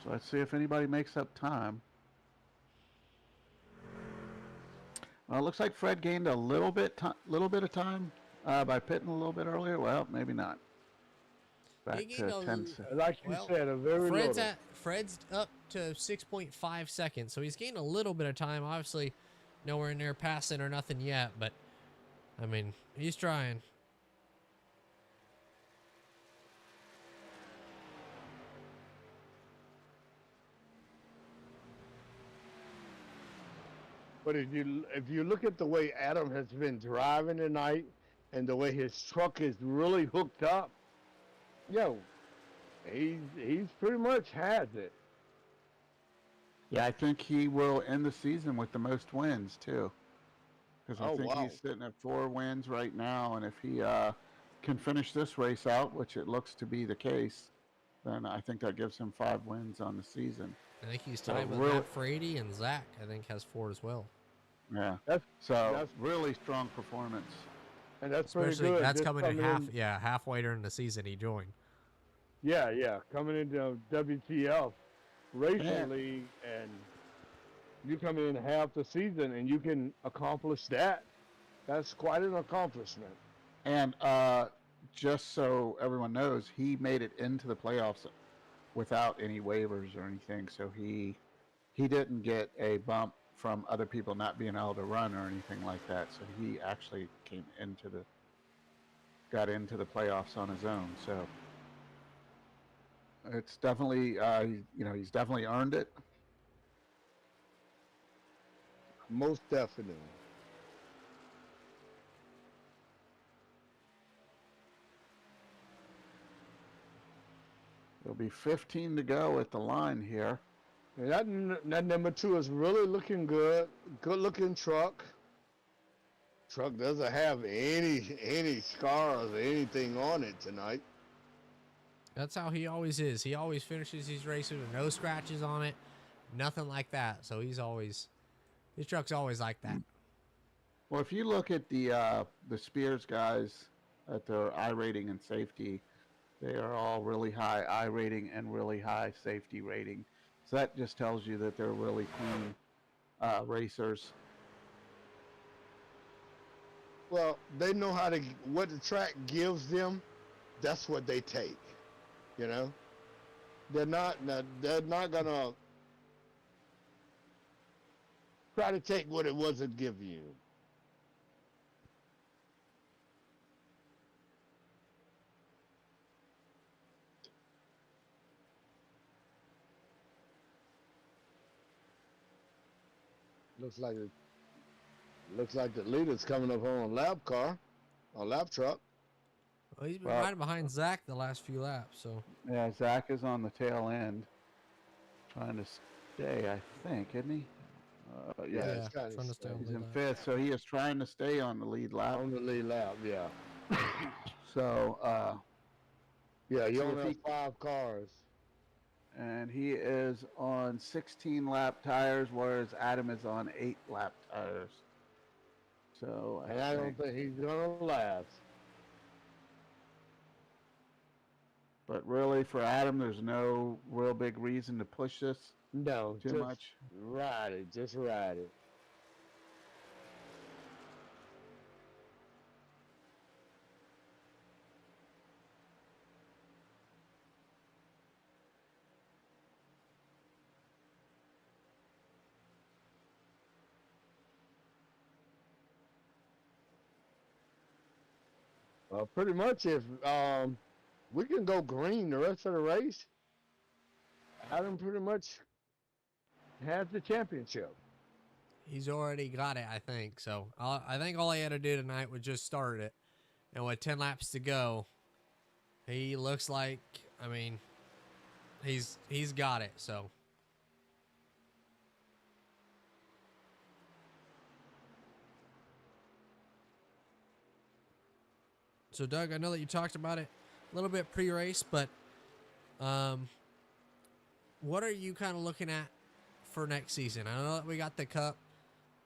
So let's see if anybody makes up time. Well, it looks like Fred gained a little bit of time by pitting a little bit earlier. Well, maybe not. Back He to gained 10 Like you Well, said, a very little. Fred's up to 6.5 seconds, so he's gained a little bit of time. Obviously, nowhere near passing or nothing yet, but I mean, he's trying. But if you look at the way Adam has been driving tonight and the way his truck is really hooked up, yo, he's pretty much has it. Yeah, I think he will end the season with the most wins too. Because I Oh, think wow. he's sitting at 4 wins right now, and if he can finish this race out, which it looks to be the case, then I think that gives him 5 wins on the season. I think he's So tied with really- Matt Frady, and Zach, I think, has 4 as well. Yeah. That's Really strong performance. and that's pretty Especially good. that's Just coming in in- halfway during the season he joined. Yeah, coming into WTF Racing Yeah. League, and you come in half the season and you can accomplish that. That's quite an accomplishment. And just so everyone knows, he made it into the playoffs without any waivers or anything. So he didn't get a bump from other people not being able to run or anything like that. So he actually got into the playoffs on his own. So it's definitely, he's definitely earned it. Most definitely. There'll be 15 to go at the line here. And that number 2 is really looking good. Good looking truck. Truck doesn't have any scars or anything on it tonight. That's how he always is. He always finishes his races with no scratches on it, nothing like that. So his truck's always like that. Well, if you look at the Spears guys at their I rating and safety, they are all really high I rating and really high safety rating. So that just tells you that they're really clean racers. Well, they know what the track gives them. That's what they take. You know, they're not gonna try to take what it wasn't give you. Looks like the leader's coming up on a lap car, a lap truck. Well, he's been Well- right behind Zach the last few laps. So Yeah, Zach is on the tail end, trying to stay, I think, isn't he? Yeah, yeah, it's kinda trying to stay on He's the in lead lap. 5th, so he is trying to stay on the lead lap. On the lead lap, yeah. So, Yeah, you So only if have he- 5 cars. and he is on 16 lap tires, whereas Adam is on 8 lap tires. So, And I don't think he's gonna last. But really, for Adam, there's no real big reason to push this No, too just much. ride it. Just ride it. Pretty much if we can go green the rest of the race. Adam pretty much has the championship. He's already got it, I think. So I think all he had to do tonight was just start it. And with 10 laps to go, he looks like, I mean, he's got it. So Doug, I know that you talked about it a little bit pre-race, but what are you kind of looking at for next season? I know that we got the Cup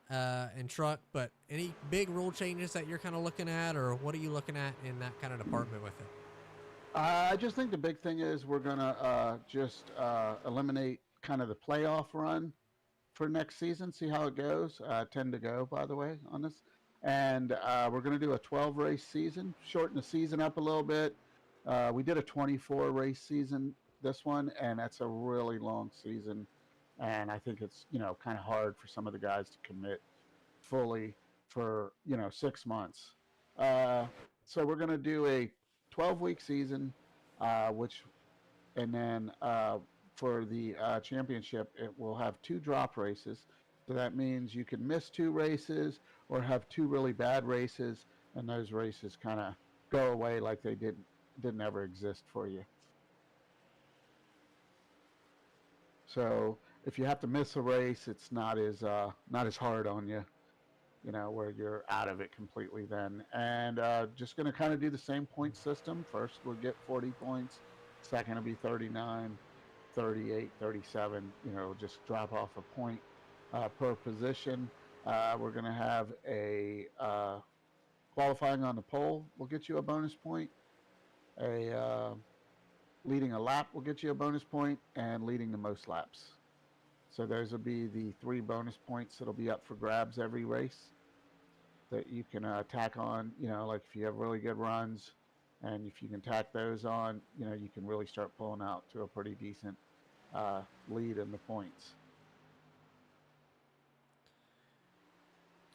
and truck, but any big rule changes that you're kind of looking at, or what are you looking at in that kind of department with it? I just think the big thing is we're gonna just eliminate kind of the playoff run for next season. See how it goes. 10 to go, by the way, on this. And we're going to do a 12 race season, shorten the season up a little bit. We did a 24 race season, this one, and that's a really long season. And I think it's, kind of hard for some of the guys to commit fully for, 6 months. So we're going to do a 12-week season, and then for the championship, it will have 2 drop races. So that means you can miss 2 races or have 2 really bad races, and those races kind of go away like they didn't ever exist for you. So if you have to miss a race, it's not as hard on you, where you're out of it completely then. And just going to kind of do the same point system. First, we'll get 40 points. Second will be 39, 38, 37. Just drop off a point per position. We're going to have a qualifying on the pole will get you a bonus point. Leading a lap will get you a bonus point, and leading the most laps. So those will be the 3 bonus points that'll be up for grabs every race that you can tack on. Like if you have really good runs, and if you can tack those on, you can really start pulling out to a pretty decent lead in the points.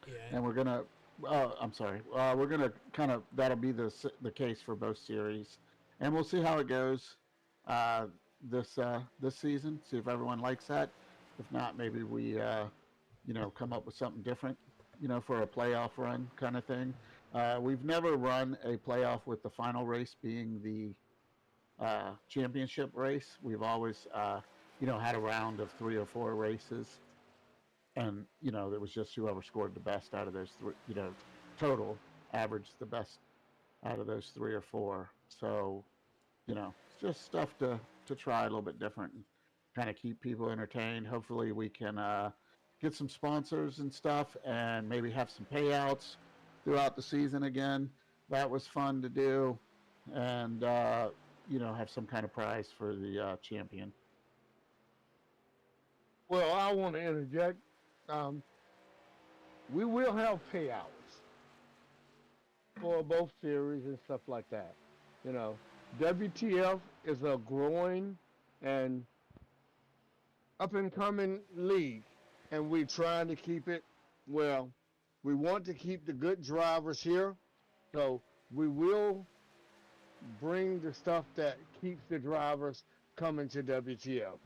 Yeah. And we're gonna, I'm sorry, we're gonna kind of, that'll be the case for both series, and we'll see how it goes this season. See if everyone likes that. If not, maybe we come up with something different, for a playoff run kind of thing. We've never run a playoff with the final race being the championship race. We've always had a round of 3 or 4 races. And, it was just whoever scored the best out of those 3, total averaged the best out of those 3 or 4. So, it's just stuff to try a little bit different and kind of keep people entertained. Hopefully we can get some sponsors and stuff and maybe have some payouts throughout the season again. That was fun to do. And, have some kind of prize for the champion. Well, I want to interject. We will have payouts for both series and stuff like that. WTF is a growing and up and coming league, and we're trying to keep it. Well, we want to keep the good drivers here, so we will bring the stuff that keeps the drivers coming to WTF.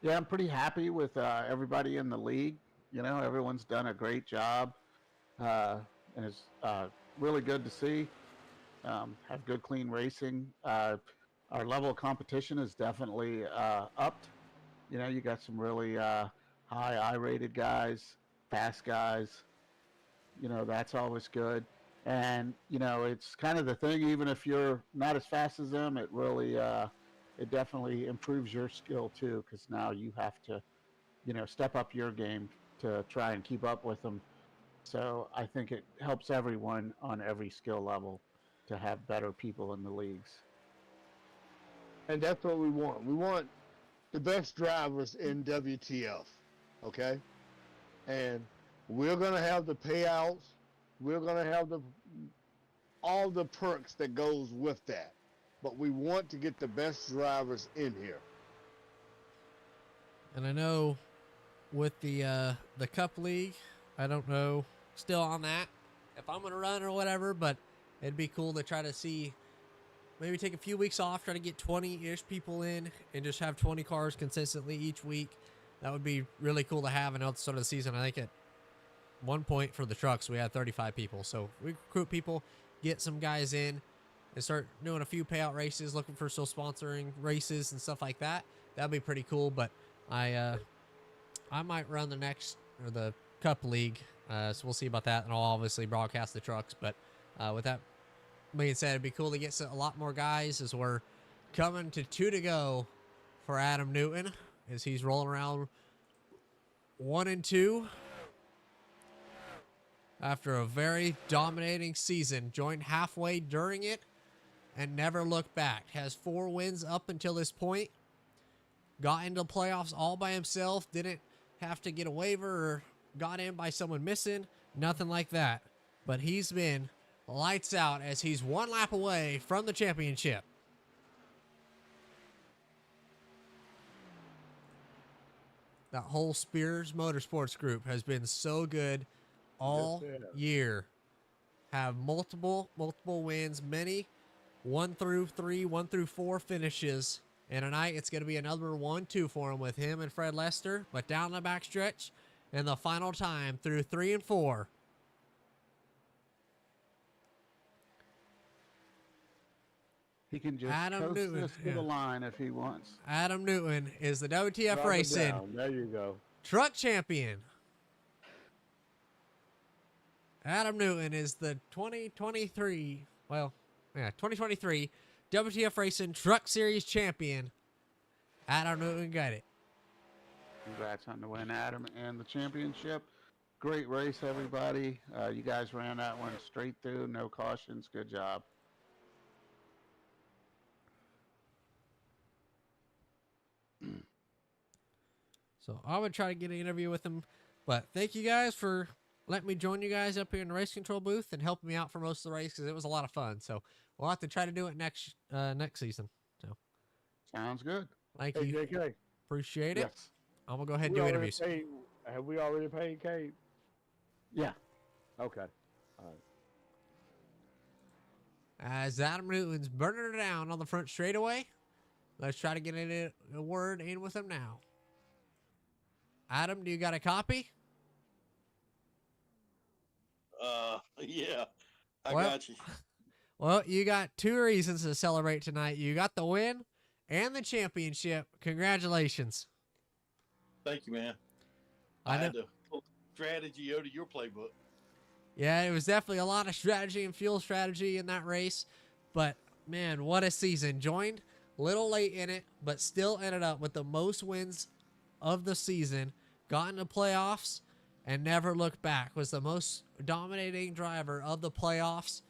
Yeah, I'm pretty happy with everybody in the league. Everyone's done a great job, and it's really good to see. Have good, clean racing. Our level of competition is definitely upped. You got some really high I-rated guys, fast guys. That's always good. And, it's kind of the thing, even if you're not as fast as them, it really it definitely improves your skill too, because now you have to, step up your game to try and keep up with them. So I think it helps everyone on every skill level to have better people in the leagues. And that's what we want. We want the best drivers in WTF, okay? And we're going to have the payouts. We're going to have all the perks that goes with that. But we want to get the best drivers in here. And I know with the Cup League, I don't know still on that if I'm going to run or whatever, but it'd be cool to try to see, maybe take a few weeks off, try to get 20-ish people in and just have 20 cars consistently each week. That would be really cool to have. And at the start of the season, I think at one point for the trucks, we had 35 people. So we recruit people, get some guys in, and start doing a few payout races, looking for still sponsoring races and stuff like that. That'd be pretty cool. But I might run the Cup League, so we'll see about that, and I'll obviously broadcast the trucks. But with that being said, it'd be cool to get a lot more guys as we're coming to 2 to go for Adam Newton as he's rolling around 1-2 after a very dominating season. Joined halfway during it and never looked back. Has 4 wins up until this point. Got into playoffs all by himself. Didn't have to get a waiver or got in by someone missing. Nothing like that. But he's been lights out as he's 1 lap away from the championship. That whole Spears Motorsports group has been so good all year. Have multiple wins, many 1 through 3, 1 through 4 finishes. And tonight it's going to be another 1-2 for him with him and Fred Lester. But down the backstretch and the final time through 3 and 4. He can just Adam coast Newton, this to the line if he wants. Adam Newton is the WTF Drop it Racing down. There you go. truck champion. Adam Newton is the 2023 WTF Racing Truck Series champion. Adam Newton got it. Congrats on the win, Adam, and the championship. Great race, everybody. You guys ran that one straight through, no cautions. Good job. So I would try to get an interview with him. But thank you guys for letting me join you guys up here in the race control booth and helping me out for most of the race because it was a lot of fun. So we'll have to try to do it next season. So Sounds good. thank Hey, you. JK. Appreciate it. Yes. I'm going to go ahead and we do already interviews. Have we already paid Kate? Yeah. Okay. All right. As Adam Newton's burning it down on the front straightaway, let's try to get a word in with him now. Adam, do you got a copy? Yeah, I Well- got you. Well, you got 2 reasons to celebrate tonight. You got the win and the championship. Congratulations. Thank you, man. I I know. had to pull strategy out of your playbook. Yeah, it was definitely a lot of strategy and fuel strategy in that race. But, man, what a season. Joined a little late in it, but still ended up with the most wins of the season. Got into playoffs and never looked back. Was the most dominating driver of the playoffs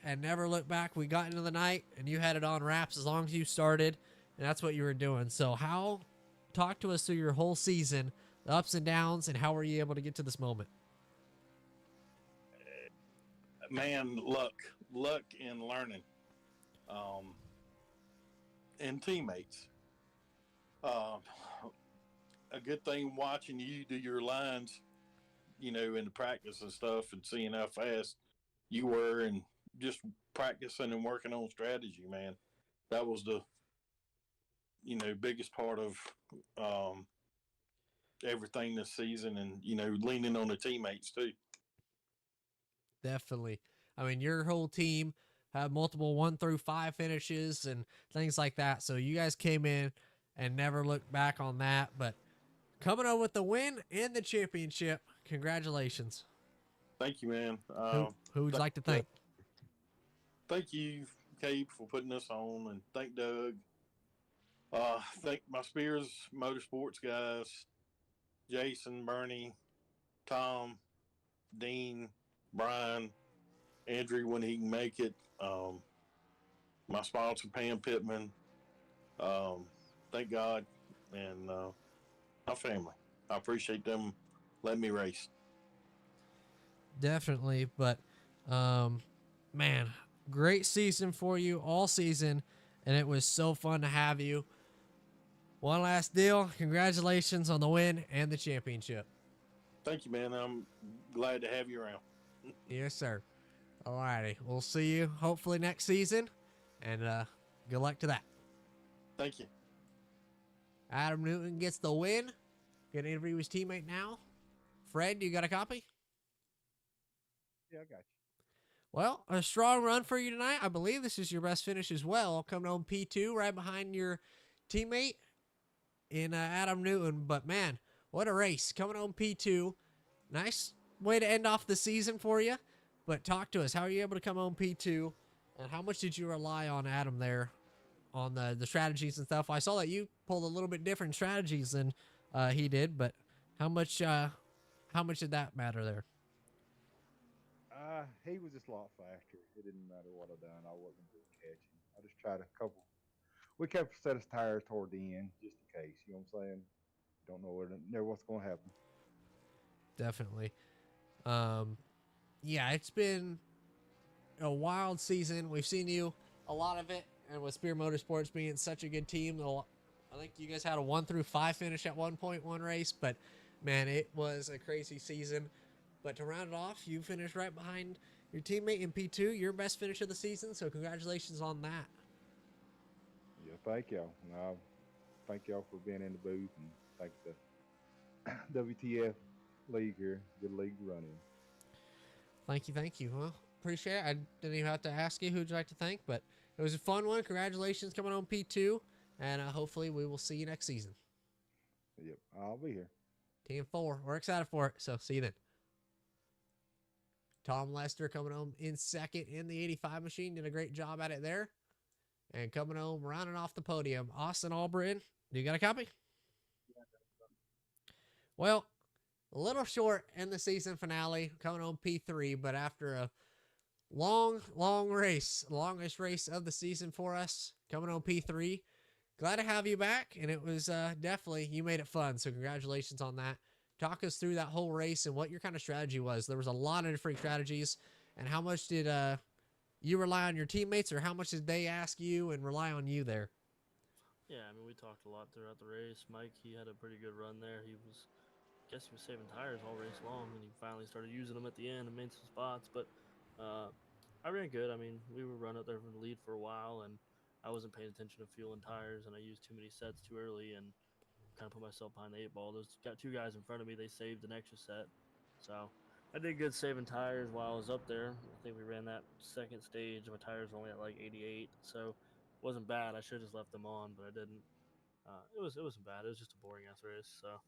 and never looked back. We got into the night, and you had it on wraps as long as you started, and that's what you were doing. So talk to us through your whole season, the ups and downs, and how were you able to get to this moment? Man, luck in learning, and teammates. A good thing watching you do your lines, in the practice and stuff, and seeing how fast you were, and just practicing and working on strategy, man. That was the, biggest part of everything this season, and leaning on the teammates too. Definitely. I mean, your whole team had multiple 1 through 5 finishes and things like that. So you guys came in and never looked back on that. But coming out with the win and the championship, congratulations. Thank you, man. Who would you like to thank? Thank you, Cape, for putting us on, and thank Doug. Thank my Spears Motorsports guys, Jason, Bernie, Tom, Dean, Brian, Andrew when he can make it. My sponsor Pam Pittman. Thank God, and my family. I appreciate them letting me race. Definitely. But, man, great season for you all season, and it was so fun to have you. One last deal. Congratulations on the win and the championship. Thank you, man. I'm glad to have you around. Yes, sir. All righty. We'll see you hopefully next season, and good luck to that. Thank you. Adam Newton gets the win. Gonna interview his teammate now. Fred, you got a copy? Yeah, I got you. Well, a strong run for you tonight. I believe this is your best finish as well. Coming home P2 right behind your teammate in Adam Newton. But man, what a race. Coming home P2. Nice way to end off the season for you. But talk to us. How are you able to come home P2? And how much did you rely on Adam there on the strategies and stuff? I saw that you pulled a little bit different strategies than he did. But how much did that matter there? He was just a lot faster. It didn't matter what I done. I wasn't good catching. I just tried a couple. We kept a set of tires toward the end just in case. You know what I'm saying? Don't know never what's going to happen. Definitely. Yeah, it's been a wild season. We've seen you a lot of it, and with Spear Motorsports being such a good team, I think you guys had a 1-5 finish at 1.1 race, but man, it was a crazy season. But to round it off, you finished right behind your teammate in P2, your best finish of the season, so congratulations on that. Yeah, thank y'all. Thank y'all for being in the booth, and thank the WTF league here. Good league to run in. Thank you. Well, appreciate it. I didn't even have to ask you who would you like to thank, but it was a fun one. Congratulations coming on P2, and hopefully we will see you next season. Yep, I'll be here. Team 4. We're excited for it, so see you then. Tom Lester coming home in second in the 85 machine. Did a great job at it there. And coming home, rounding off the podium, Austin Albritton. Do you got a copy? Well, a little short in the season finale, coming home P3, but after a long race, longest race of the season for us, coming home P3. Glad to have you back, and it was definitely, you made it fun, so congratulations on that. Talk us through that whole race and what your kind of strategy was. There was a lot of different strategies, and how much did you rely on your teammates, or how much did they ask you and rely on you there? Yeah, I mean, we talked a lot throughout the race. Mike, he had a pretty good run there. I guess he was saving tires all race long, and he finally started using them at the end and made some spots. But I ran good. I mean, we were running up there from the lead for a while, and I wasn't paying attention to fuel and tires, and I used too many sets too early and kind of put myself behind the 8 ball. There's got 2 guys in front of me. They saved an extra set. So I did good saving tires while I was up there. I think we ran that second stage. My tires were only at like 88, so it wasn't bad. I should have just left them on, but I didn't. It wasn't bad. It was just a boring ass race. So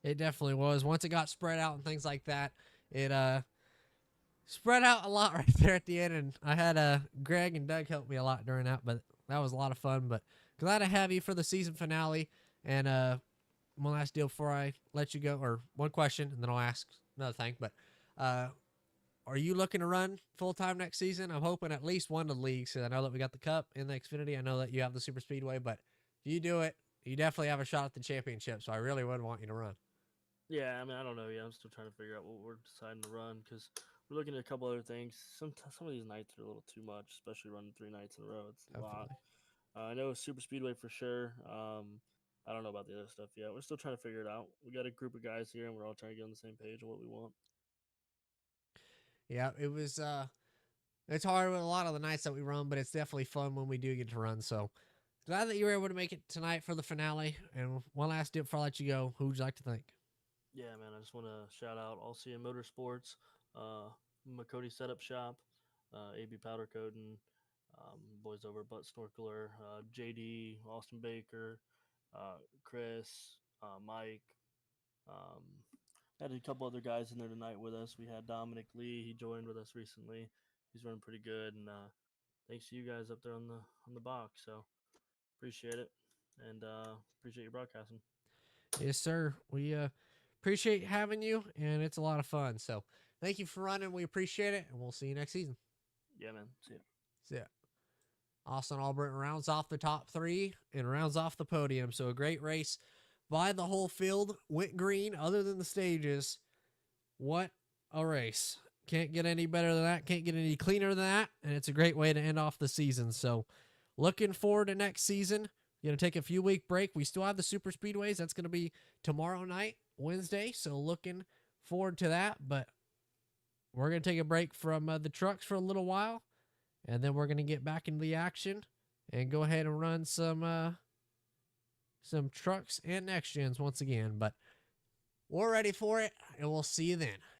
It definitely was. Once it got spread out and things like that, it spread out a lot right there at the end. And I had Greg and Doug help me a lot during that, but that was a lot of fun. But glad to have you for the season finale. And one last deal before I let you go, or one question, and then I'll ask another thing. But are you looking to run full-time next season? I'm hoping at least one of the leagues. So I know that we got the Cup in the Xfinity. I know that you have the Super Speedway, but if you do it, you definitely have a shot at the championship. So I really would want you to run. yeah, I mean, I don't know. Yeah, I'm still trying to figure out what we're deciding to run because we're looking at a couple other things. Some of these nights are a little too much, especially running 3 nights in a row. It's a lot. I know Super Speedway for sure. I don't know about the other stuff yet. We're still trying to figure it out. We got a group of guys here, and we're all trying to get on the same page on what we want. Yeah, it was. It's hard with a lot of the nights that we run, but it's definitely fun when we do get to run. So glad that you were able to make it tonight for the finale. And one last dip before I let you go. Who would you like to thank? Yeah, man, I just want to shout out Allcia Motorsports, Makoti Setup Shop, AB Powder Coating, boys over at Butt Snorkeler, JD, Austin Baker, Chris, Mike. Um, had a couple other guys in there tonight with us. We had Dominic Lee. He joined with us recently. He's running pretty good, and thanks to you guys up there on the box. So appreciate it, and appreciate your broadcasting. Yes, sir. We appreciate having you, and it's a lot of fun. So thank you for running. We appreciate it, and we'll see you next season. Yeah, man. See ya. See ya. Austin Albritton rounds off the top 3 and rounds off the podium. So a great race by the whole field. Went green other than the stages. What a race. Can't get any better than that. Can't get any cleaner than that. And it's a great way to end off the season. So looking forward to next season. Going to take a few week break. We still have the Super Speedways. That's going to be tomorrow night, Wednesday. So looking forward to that. But we're going to take a break from the trucks for a little while, and then we're going to get back into the action and go ahead and run some trucks and next gens once again. But we're ready for it, and we'll see you then.